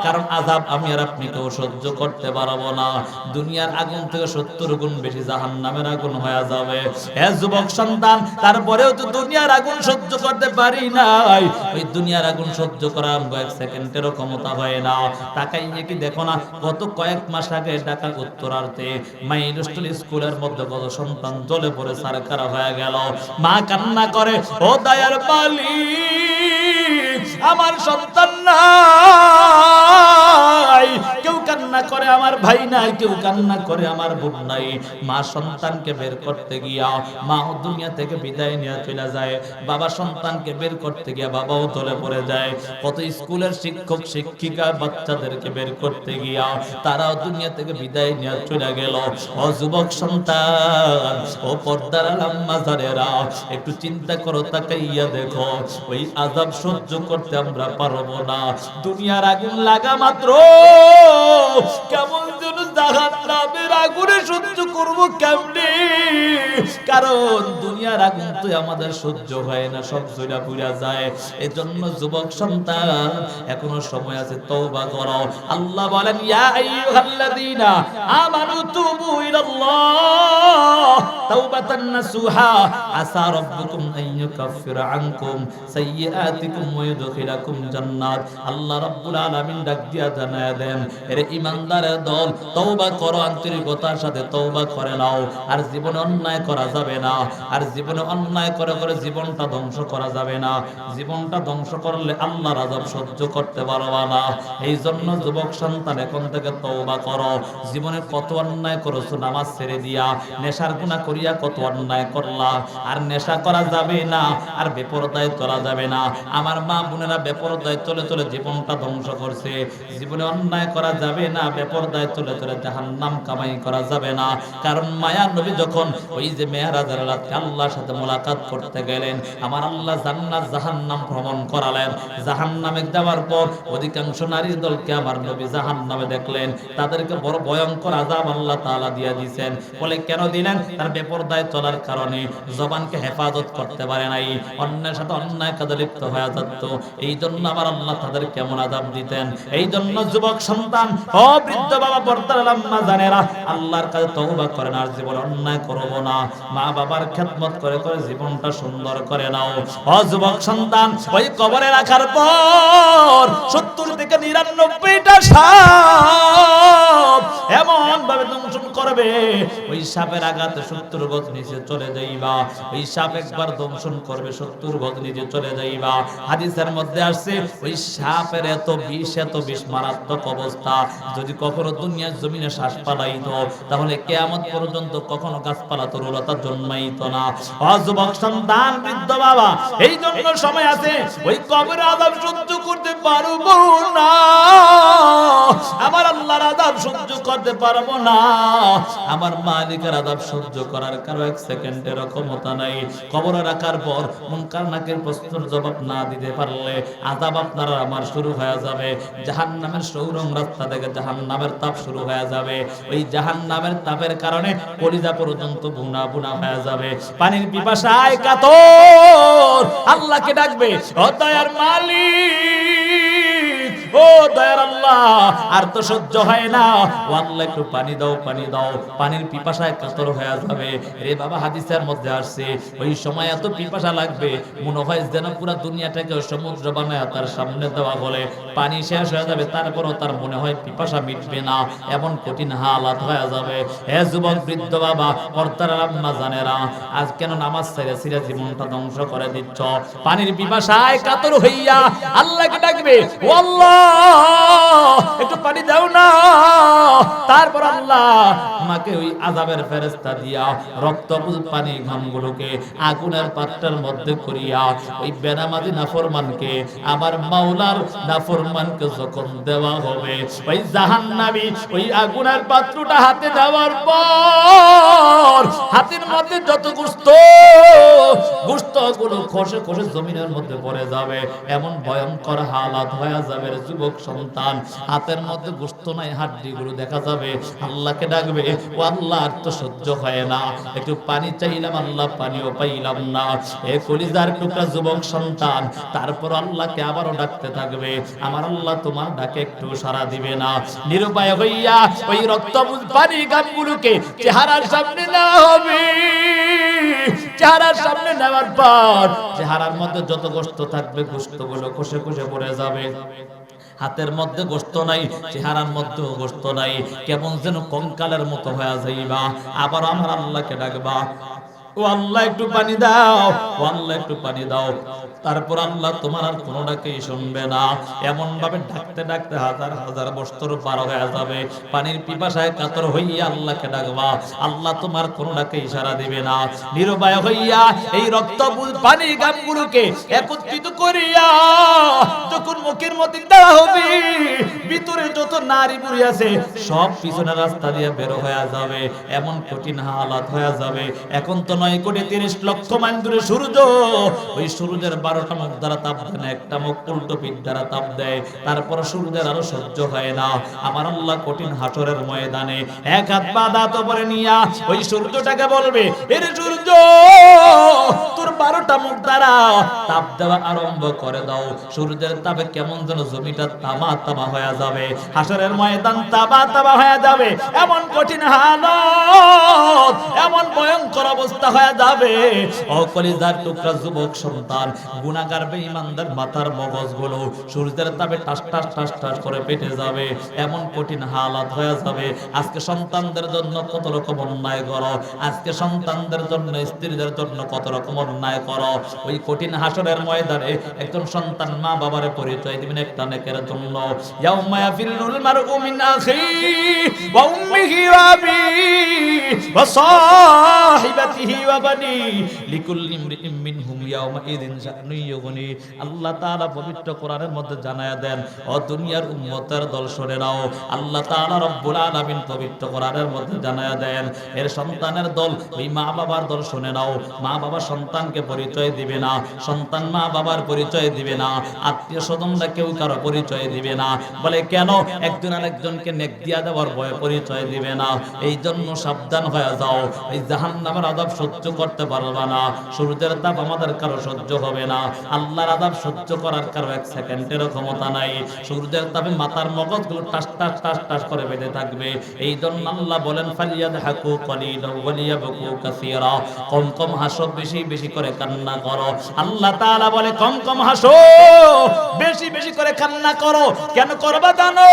কারণ আযাব আমি আর আপনি কেউ সহ্য করতে পারবো না। দুনিয়ার আগুন থেকে 70 গুণ বেশি জাহান্নামের আগুন হয়ে যাবে। হে যুবক সন্তান, তারপরেও তো দুনিয়ার আগুন সহ্য করতে পারি নাই। ওই দুনিয়ার আগুন সহ্য করা এক সেকেন্ডেরও ক্ষমতা হয় না। তাকাইয়ে কি দেখো না, গত কয়েক মাস আগে ঢাকা উত্তরার্থে মাইলস্টোন স্কুলের মধ্যে কত সন্তান জ্বলে পড়ে সারকারা হয়ে গেল। মা কান্না করে, ও দয়ার মালিক, আমার সন্তান নাই। কেউ কান্না করে আমার ভাই নাই, কেউ কান্না করে আমার বোন নাই। মা সন্তানকে বের করতে গিয়া মাও দুনিয়া থেকে বিদায় নিয়ে চলে যায়, বাবা সন্তানকে বের করতে গিয়া বাবাও চলে পড়ে যায়। কত স্কুলের শিক্ষক শিক্ষিকা বাচ্চাদেরকে বের করতে গিয়া তারাও দুনিয়া থেকে বিদায় নিয়ে চলে গেল। ও যুবক সন্তান, ও পর্দার আম্মা জানেরা, একটু চিন্তা করো, তাকাইয়া দেখো, ওই আযাব সহ্য করতে আমরা পারবো না। দুনিয়ার আগুন লাগা মাত্র কেমন যেন জাহান্নামের আগুনে সহ্য করবো কেমনে, কারণ দুনিয়ার আগুন তো আমাদের সহ্য হয় না, সব জ্বলা পুড়া যায়। এজন্য যুবক সন্তান, এখনো সময় আছে, তওবা করো। আল্লাহ বলেন, ইয়া আইয়ুহাল্লাযীনা আমানু তুবু ইলাল্লাহ তাওবাতান নাসুহা আসা রাব্বুকুম আন ইউকাফিরা আনকুম সাইয়্যাতিকুম ওয়া ইউদখিলাকুম জান্নাত। আল্লাহ রাব্বুল আলামিন ডাক দিয়া জানায়া দেন, এরে ঈমানদারের দল, তওবা করো, আন্তরিকতার সাথে তওবা করে নাও। আর জীবনে অন্যায় করা যাবে না, আর জীবনে অন্যায় করে করে জীবনটা ধ্বংস করা যাবে না। জীবনটা ধ্বংস করলে আল্লাহর আযাব সহ্য করতে পারবা না। এই জন্য যুবক সন্তান, এখন থেকে তওবা করো। জীবনে কত অন্যায় করেছো, নামাজ ছেড়ে দিয়া নেশার গুনাহ করিয়া কত অন্যায় করলা। আর নেশা করা যাবে না, আর বেপরদায় চলা যাবে না। আমার মা বোনেরা বেপরদায় চলে চলে জীবনটা ধ্বংস করছে। জীবনে অন্যায় করা যাবে না, বেপরদায় চলে চলে জাহান্নাম কামাই করা যাবে না। কারণ মায়া নবী যখন ওই যে মেরাজের রাতে আল্লাহর সাথে মোলাকাত করতে গেলেন, আমার আল্লাহ জান্নাত জাহান্নাম ভ্রমণ করালেন। জাহান্নামে যাওয়ার পর অধিকাংশ নারীর দলকে আমার নবী জাহান্নামে দেখলেন, তাদেরকে বড় ভয়ঙ্কর আযাব আল্লাহ তাআলা দিয়ে দিয়েছেন। বলে কেন দিলেন? তার বেপরদায় চলার কারণে, জবানকে হেফাজত করতে পারে নাই, অন্যের সাথে অন্যায় কাজে লিপ্ত হয়ে যেত। এই জন্য আমার আল্লাহ তাদের কেমন আযাব দিতেন। এই জন্য যুবক সন্তান, ও বৃদ্ধ বাবা, পর্দার আম্মা জানেরা, আল্লাহর কাছে তওবা করেন, আর জীবন অন্যায় করব না। মা বাবার খেদমত করে করে জীবনটা সুন্দর করে নাও। ও যুবক সন্তান, ওই কবরে রাখার পর 70 থেকে 99টা সাপ এমন ভাবে দংশন করে করবে ওই সাপের আঘাতে 70 গজ নিচে চলে যাইবা। ওই সাপ একবার দংশন করবে 70 গজ নিচে চলে যাইবা। হাদিসের মধ্যে আসছে ওই সাপের এত বিষ মারাত্মক অবস্থা, যদি কখনো দুনিয়ার জমিনে শ্বাস পালাইতো তাহলে কিয়ামত পর্যন্ত কখনো গাছপালা তরুলতা জন্মাইতো না। যুবক সন্তান, বৃদ্ধ বাবা, এই জন্য সময় আছে ওই কবরের আযাব সহ্য করতে পারবো না, আমার আল্লাহর আযাব সহ্য করতে পারবো না, আমার মালিকের আযাব সহ্য করার কারো এক সেকেন্ডের ক্ষমতা নাই। কবরে রাখার পর মুনকার নাকির প্রশ্নের জবাব না দিতে পারলে আযাব আপনার আমার শুরু হয়ে যাবে। জাহান্নামের সৌরং রাস্তা থেকে জাহান্নামের তাপ শুরু হয়ে যাবে। ওই জাহান্নামের তাপের কারণে কলিজা পর্যন্ত বুনা বুনা হয়ে যাবে। পানির পিপাসায় কাতর আল্লাহকে ডাকবে, ও দয়ার মালিক, ও দয়ার আল্লাহ, আর তো সহ্য হয় না, ও আল্লাহ একটু পানি দাও, পানি দাও। পানির পিপাসায় কাতর হয়ে যাবে। রে বাবা, হাদিসের মধ্যে আসছে ওই সময় এত পিপাসা লাগবে মনে হয় যেন পুরো দুনিয়াটাকে সমুদ্র বানায় তার সামনে দেওয়া হলে পানি শেষ হয়ে যাবে, তারপরও তার মনে হয় পিপাসা মিটবে না, এমন কঠিন হালাত হয়ে যাবে। হে যুবক, বৃদ্ধ বাবা, কর্তারা, আম্মা জানেরা, আজ কেন নামাজ ছেড়ে ছেড়ে জীবনটা ধ্বংস করে দিচ্ছ? পানির পিপাসায় কাতর হইয়া আল্লাহকে ডাকবে, ও আল্লাহ একটু পানি দাও না। তারপর আল্লাহ আমাকে ওই আযাবের ফেরেশতা দিয়া রক্তপুঞ্জ পানি ঘামগুলোকে আগুনের পাত্রের মধ্যে করিয়া ওই বেনামাজি নাফরমানকে, আমার মাওলার নাফরমানকে যখন দেওয়া হবে, ওই জাহান্নামী ওই আগুনের পাত্রটা হাতে দেওয়ার পর হাতের মধ্যে যত গোশত গুলো খসে খসে জমিনের মধ্যে পড়ে যাবে, এমন ভয়ঙ্কর হালাত হয়ে যাবে। যুবক সন্তান, হাতের মধ্যে গোশত নাই, হাড্ডিগুলো দেখা যাবে। আল্লাহকে ডাকবে, ও আল্লাহ আর তো সহ্য হয় না, একটু পানি চাইলাম আল্লাহ, পানিও পাইলাম না। এ কলিজার টুকরা যুবক সন্তান, তারপর আল্লাহকে আবারও ডাকতে থাকবে, আমার আল্লাহ তোমার ডাকে একটু সাড়া দিবে না। নিরুপায় হইয়া ওই রক্তপুঞ্জ পানি গামগুলোকে চেহারার সামনে না হবে, চেহারার সামনে নেওয়ার পর চেহারার মধ্যে যত গোশত থাকবে গোশতগুলো খসে খসে পড়ে যাবে। হাতের মধ্যে গোশত নাই, চেহারার মধ্যে গোশত নাই, কেমন যেন কঙ্কালের মতো হয়ে যাইবা। আবার আমার আল্লাহকে ডাকবা, ও আল্লাহ একটু পানি দাও, ও আল্লাহ একটু পানি দাও। তারপর আল্লাহ তোমার আর কোনো ডাকেই শুনবে না। এমন ভাবে ডাকতে ডাকতে হাজার হাজার বছর পার হয়ে যাবে। পানির পিপাসায় কাতর হইয়া আল্লাহকে ডাকবা, আল্লাহ তোমার কোনো ডাকে ইশারা দিবে না। নিরুপায় হইয়া এই রক্তপুঞ্জ পানি গামগুলোকে একত্রিত করিয়া যখন মুখের মধ্যে দেওয়া হবে, ভিতরে যত নারী বুড়ি আছে সব পিছনের রাস্তা দিয়ে বের হয়ে যাবে, এমন কঠিন হালাত হয়ে যাবে। এখন তো 9,30,00,000 মাইল দূরে সূর্য, ওই সূর্যের 12টা মুখ দ্বারা তাপ দেয় না, একটা মুখ উল্টো পিঠ দ্বারা তাপ দেয়, তারপর সূর্যের আলো সহ্য হয় না। আমার আল্লাহ কঠিন হাসরের ময়দানে এক হাত বাঁধা তো পরে নিয়া ওই সূর্যটাকে বলবে, এর সূর্য তোর 12টা মুখ দ্বারা তাপ দেওয়া আরম্ভ করে দাও। সূর্যের তাপে কেমন যেন জমিটা তামা তামা হয়ে যাবে, হাসরের ময়দান তামা তামা হয়ে যাবে, এমন কঠিন হালত, এমন ভয়ঙ্কর অবস্থা হয়ে যাবে। ও কলিজার টুকরা যুবক সন্তান, গুনাহগার বেঈমানদের মাথার মগজগুলো সূর্যের তাপে টাস টাস টাস টাস করে পেটে যাবে, এমন কঠিন হালাত হয়ে যাবে। আজকে সন্তানদের জন্য কত রকম অন্যায় করো, আজকে সন্তানদের জন্য, স্ত্রীদের জন্য কত রকম অন্যায় করো। ওই কঠিন হাসরের ময়দানে একজন সন্তান মা বাবার পরিচয় দিবেন একটা নেকের জন্য। ইয়াউমা ইয়াফিরুল মারউ মিন আখিহি ওয়া উম্মিহি ওয়া আবিহি ওয়া সাহিবাতিহি ওয়া বানি লিকুল্লি ইমরিইম মিনহুম ইয়াউমা ইযিন শা'নুন ইউগনি। আল্লাহ তাআলা পবিত্র কোরআনের মধ্যে জানায়া দেন, ও দুনিয়ার উম্মতের দল শুনে নাও, আল্লাহ তাআলা রব্বুল আলামিন পবিত্র কোরআনের মধ্যে জানায়া দেন, এর সন্তানের দল ওই মা বাবার দল শুনে নাও। মা বাবা সন্তানকে পরিচয় দিবে না, সন্তান মা বাবার পরিচয় দিবে না, আত্মীয় স্বজনরা কেউ কারো পরিচয় দিবে না। বলে কেন? একজন আরেকজনকে নেক দিয়া দেওয়ার ভয়ে পরিচয় দিবে না। এই জন্য সাবধান হয়ে যাও, এই জাহান্নামের আযাব সহ্য করতে পারবা না। সূর্যের তাপ আমাদের কারো সহ্য হবে না, আল্লাহর আযাব সহ্য করার কারো এক সেকেন্ডেরও ক্ষমতা নাই। সূর্যের তাপে মাথার মগজগুলো টাস টাস টাস টাস করে বেঁধে থাকবে। এই জন্য আল্লাহ বলেন ফালিয়াদহাকু কালিলাও ওয়ালিয়াবকু কাসীরা, কম কম হাসো, বেশি বেশি করে কান্না করো। আল্লাহ তাআলা বলে কম কম হাসো, বেশি বেশি করে কান্না করো। কেন করবা জানো?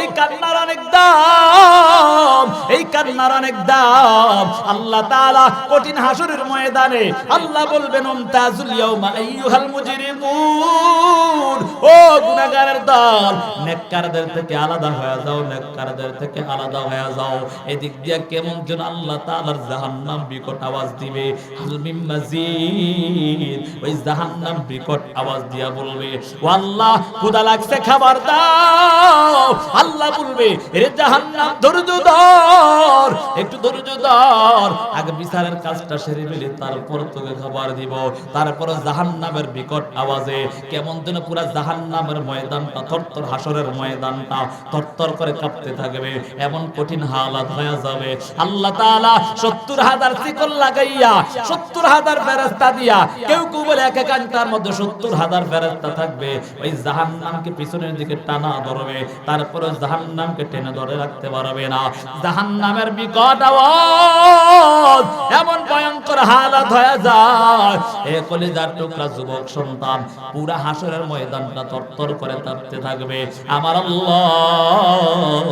এই কান্নার অনেক দাম, এই কান্নার অনেক দাম। আল্লাহ তাআলা কঠিন হাসরের ময়দানে আল্লাহ বলবেন উমতাজুল ইয়াউমা আইয়ুহাল মুজরিমুন, ও গুনাহগারের দল, নেককারদের থেকে আলাদা হয়ে যাও, নেককারদের থেকে আলাদা হয়ে যাও। এদিক দিয়ে কেমন যেন আল্লাহ তাআলার জাহান্নাম বিকট আওয়াজ দিবে, হাল মিন মাজিদ, ওই জাহান্নাম বিকট আওয়াজ দিয়া বলবে ও আল্লাহ ক্ষুধা লাগছে, খাবার দাও। আল্লাহ বলবে এরে জাহান্নাম ধৈর্য ধর, একটু ধৈর্য ধর, আগে বিচারের কাজটা সেরে ফেলি, তারপর তোকে খাবার দিব। তারপর জাহান্নামের বিকট আওয়াজে কেমন যেন পুরা জাহান্নামের ময়দানটা, থরথর হাসরের ময়দানটা থরথর করে কাঁপতে থাকবে, এমন কঠিন হালাত হয়ে যাবে। আল্লাহ তাআলা ৭০,০০০ শিকল লাগাইয়া ৭০,০০০ ফেরেশতা দিয়া, কেউ কেউ বলে এক ঘন্টার মধ্যে ৭০,০০০ ফেরেশতা থাকবে, ওই জাহান্নামকে পিছনের দিকে টানা ধরবে, তারপরে জাহান্নামকে টেনে ধরে রাখতে পারবে না। জাহান্নামের বিকট আওয়াজ এমন ভয়ঙ্কর হালাত হয়ে যায়, এ কলিজার টুকরা যুবক সন্তান, পুরা হাসরের ময়দানটা থরথর করে কাঁপতে থাকবে। আমার আল্লাহ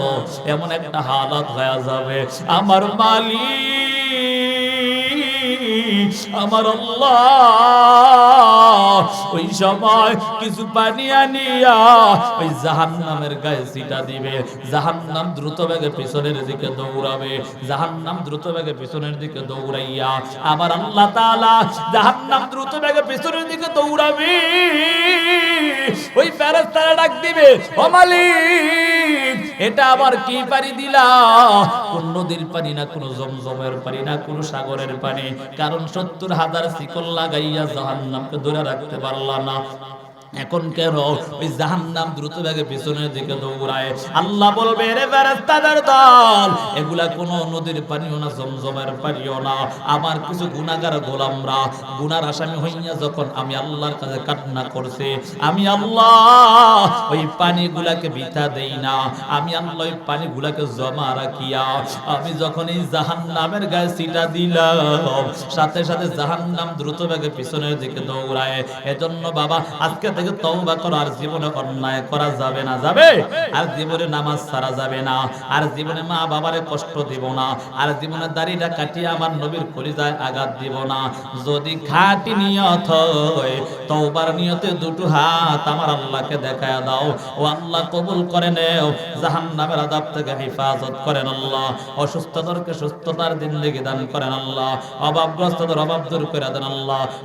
এমন একটা হালাত হয়ে যাবে, আমার মালিক, আমার আল্লাহ ওই সময় কিছু পানি আনিয়া ওই জাহান্নামের গায়ে ছিটা দিবে। জাহান্নাম দ্রুত বেগে পিছনের দিকে দৌড়াবে, জাহান্নাম দ্রুত বেগে পিছনের দিকে দৌড়াইয়া, আমার আল্লাহ তাআলা জাহান্নাম দ্রুত বেগে পিছনের দিকে দৌড়াবে। ওই ফেরেশতারা ডাক দিবে, ও মালিক, এটা আবার কি পানি দিলা? কোন নদীর পানি না, কোন জমজমের পানি না, কোন সাগরের পানি, কারণ ৭০,০০০ শিকল লাগাইয়া জাহান্নামকে ধরে রাখতে পারলা না। এখন কেন ওই জাহান্নাম দ্রুত বেগে পিছনের দিকে দৌড়ায়? আল্লাহ বলবে রে ফেরেশতাদের দল, এগুলা কোনো নদীর পানিও না, জমজমের পানিও না, আমার কিছু গুনাহগার গোলামরা গুনার আসামি হইয়া যখন আমি আল্লাহর কাছে কান্না করছে, আমি আল্লাহ ওই পানিগুলাকে বিথা দেই না, আমি আল্লাহ ওই পানিগুলাকে জমা রাখিয়া আমি যখন এই জাহান্নামের গায়ে ছিটা দিলাম, সাথে সাথে জাহান্নাম দ্রুত বেগে পিছনের দিকে দৌড়ায়। এজন্য বাবা আজকে থেকে তওবা করো, আর জীবনে অন্যায় করা যাবে না, যাবে, আর জীবনে নামাজ ছাড়া যাবে না, আর জীবনে মা বাবারে কষ্ট দিব না, আর জীবনে দাড়িটা কাটিয়ে আমার নবীর কলিজায় আঘাত দিব না। যদি খাঁটি নিয়ত হয়, তওবার নিয়তে দুটো হাত আমার আল্লাহকে দেখায়া দাও, ও আল্লাহ কবুল করে নেও, জাহান্নামের আযাব থেকে হেফাজত করেন আল্লাহ, অসুস্থদেরকে সুস্থতার জিন্দেগি দান করেন আল্লাহ, অভাবগ্রস্তদের অভাব দূর করে দেন আল্লাহ।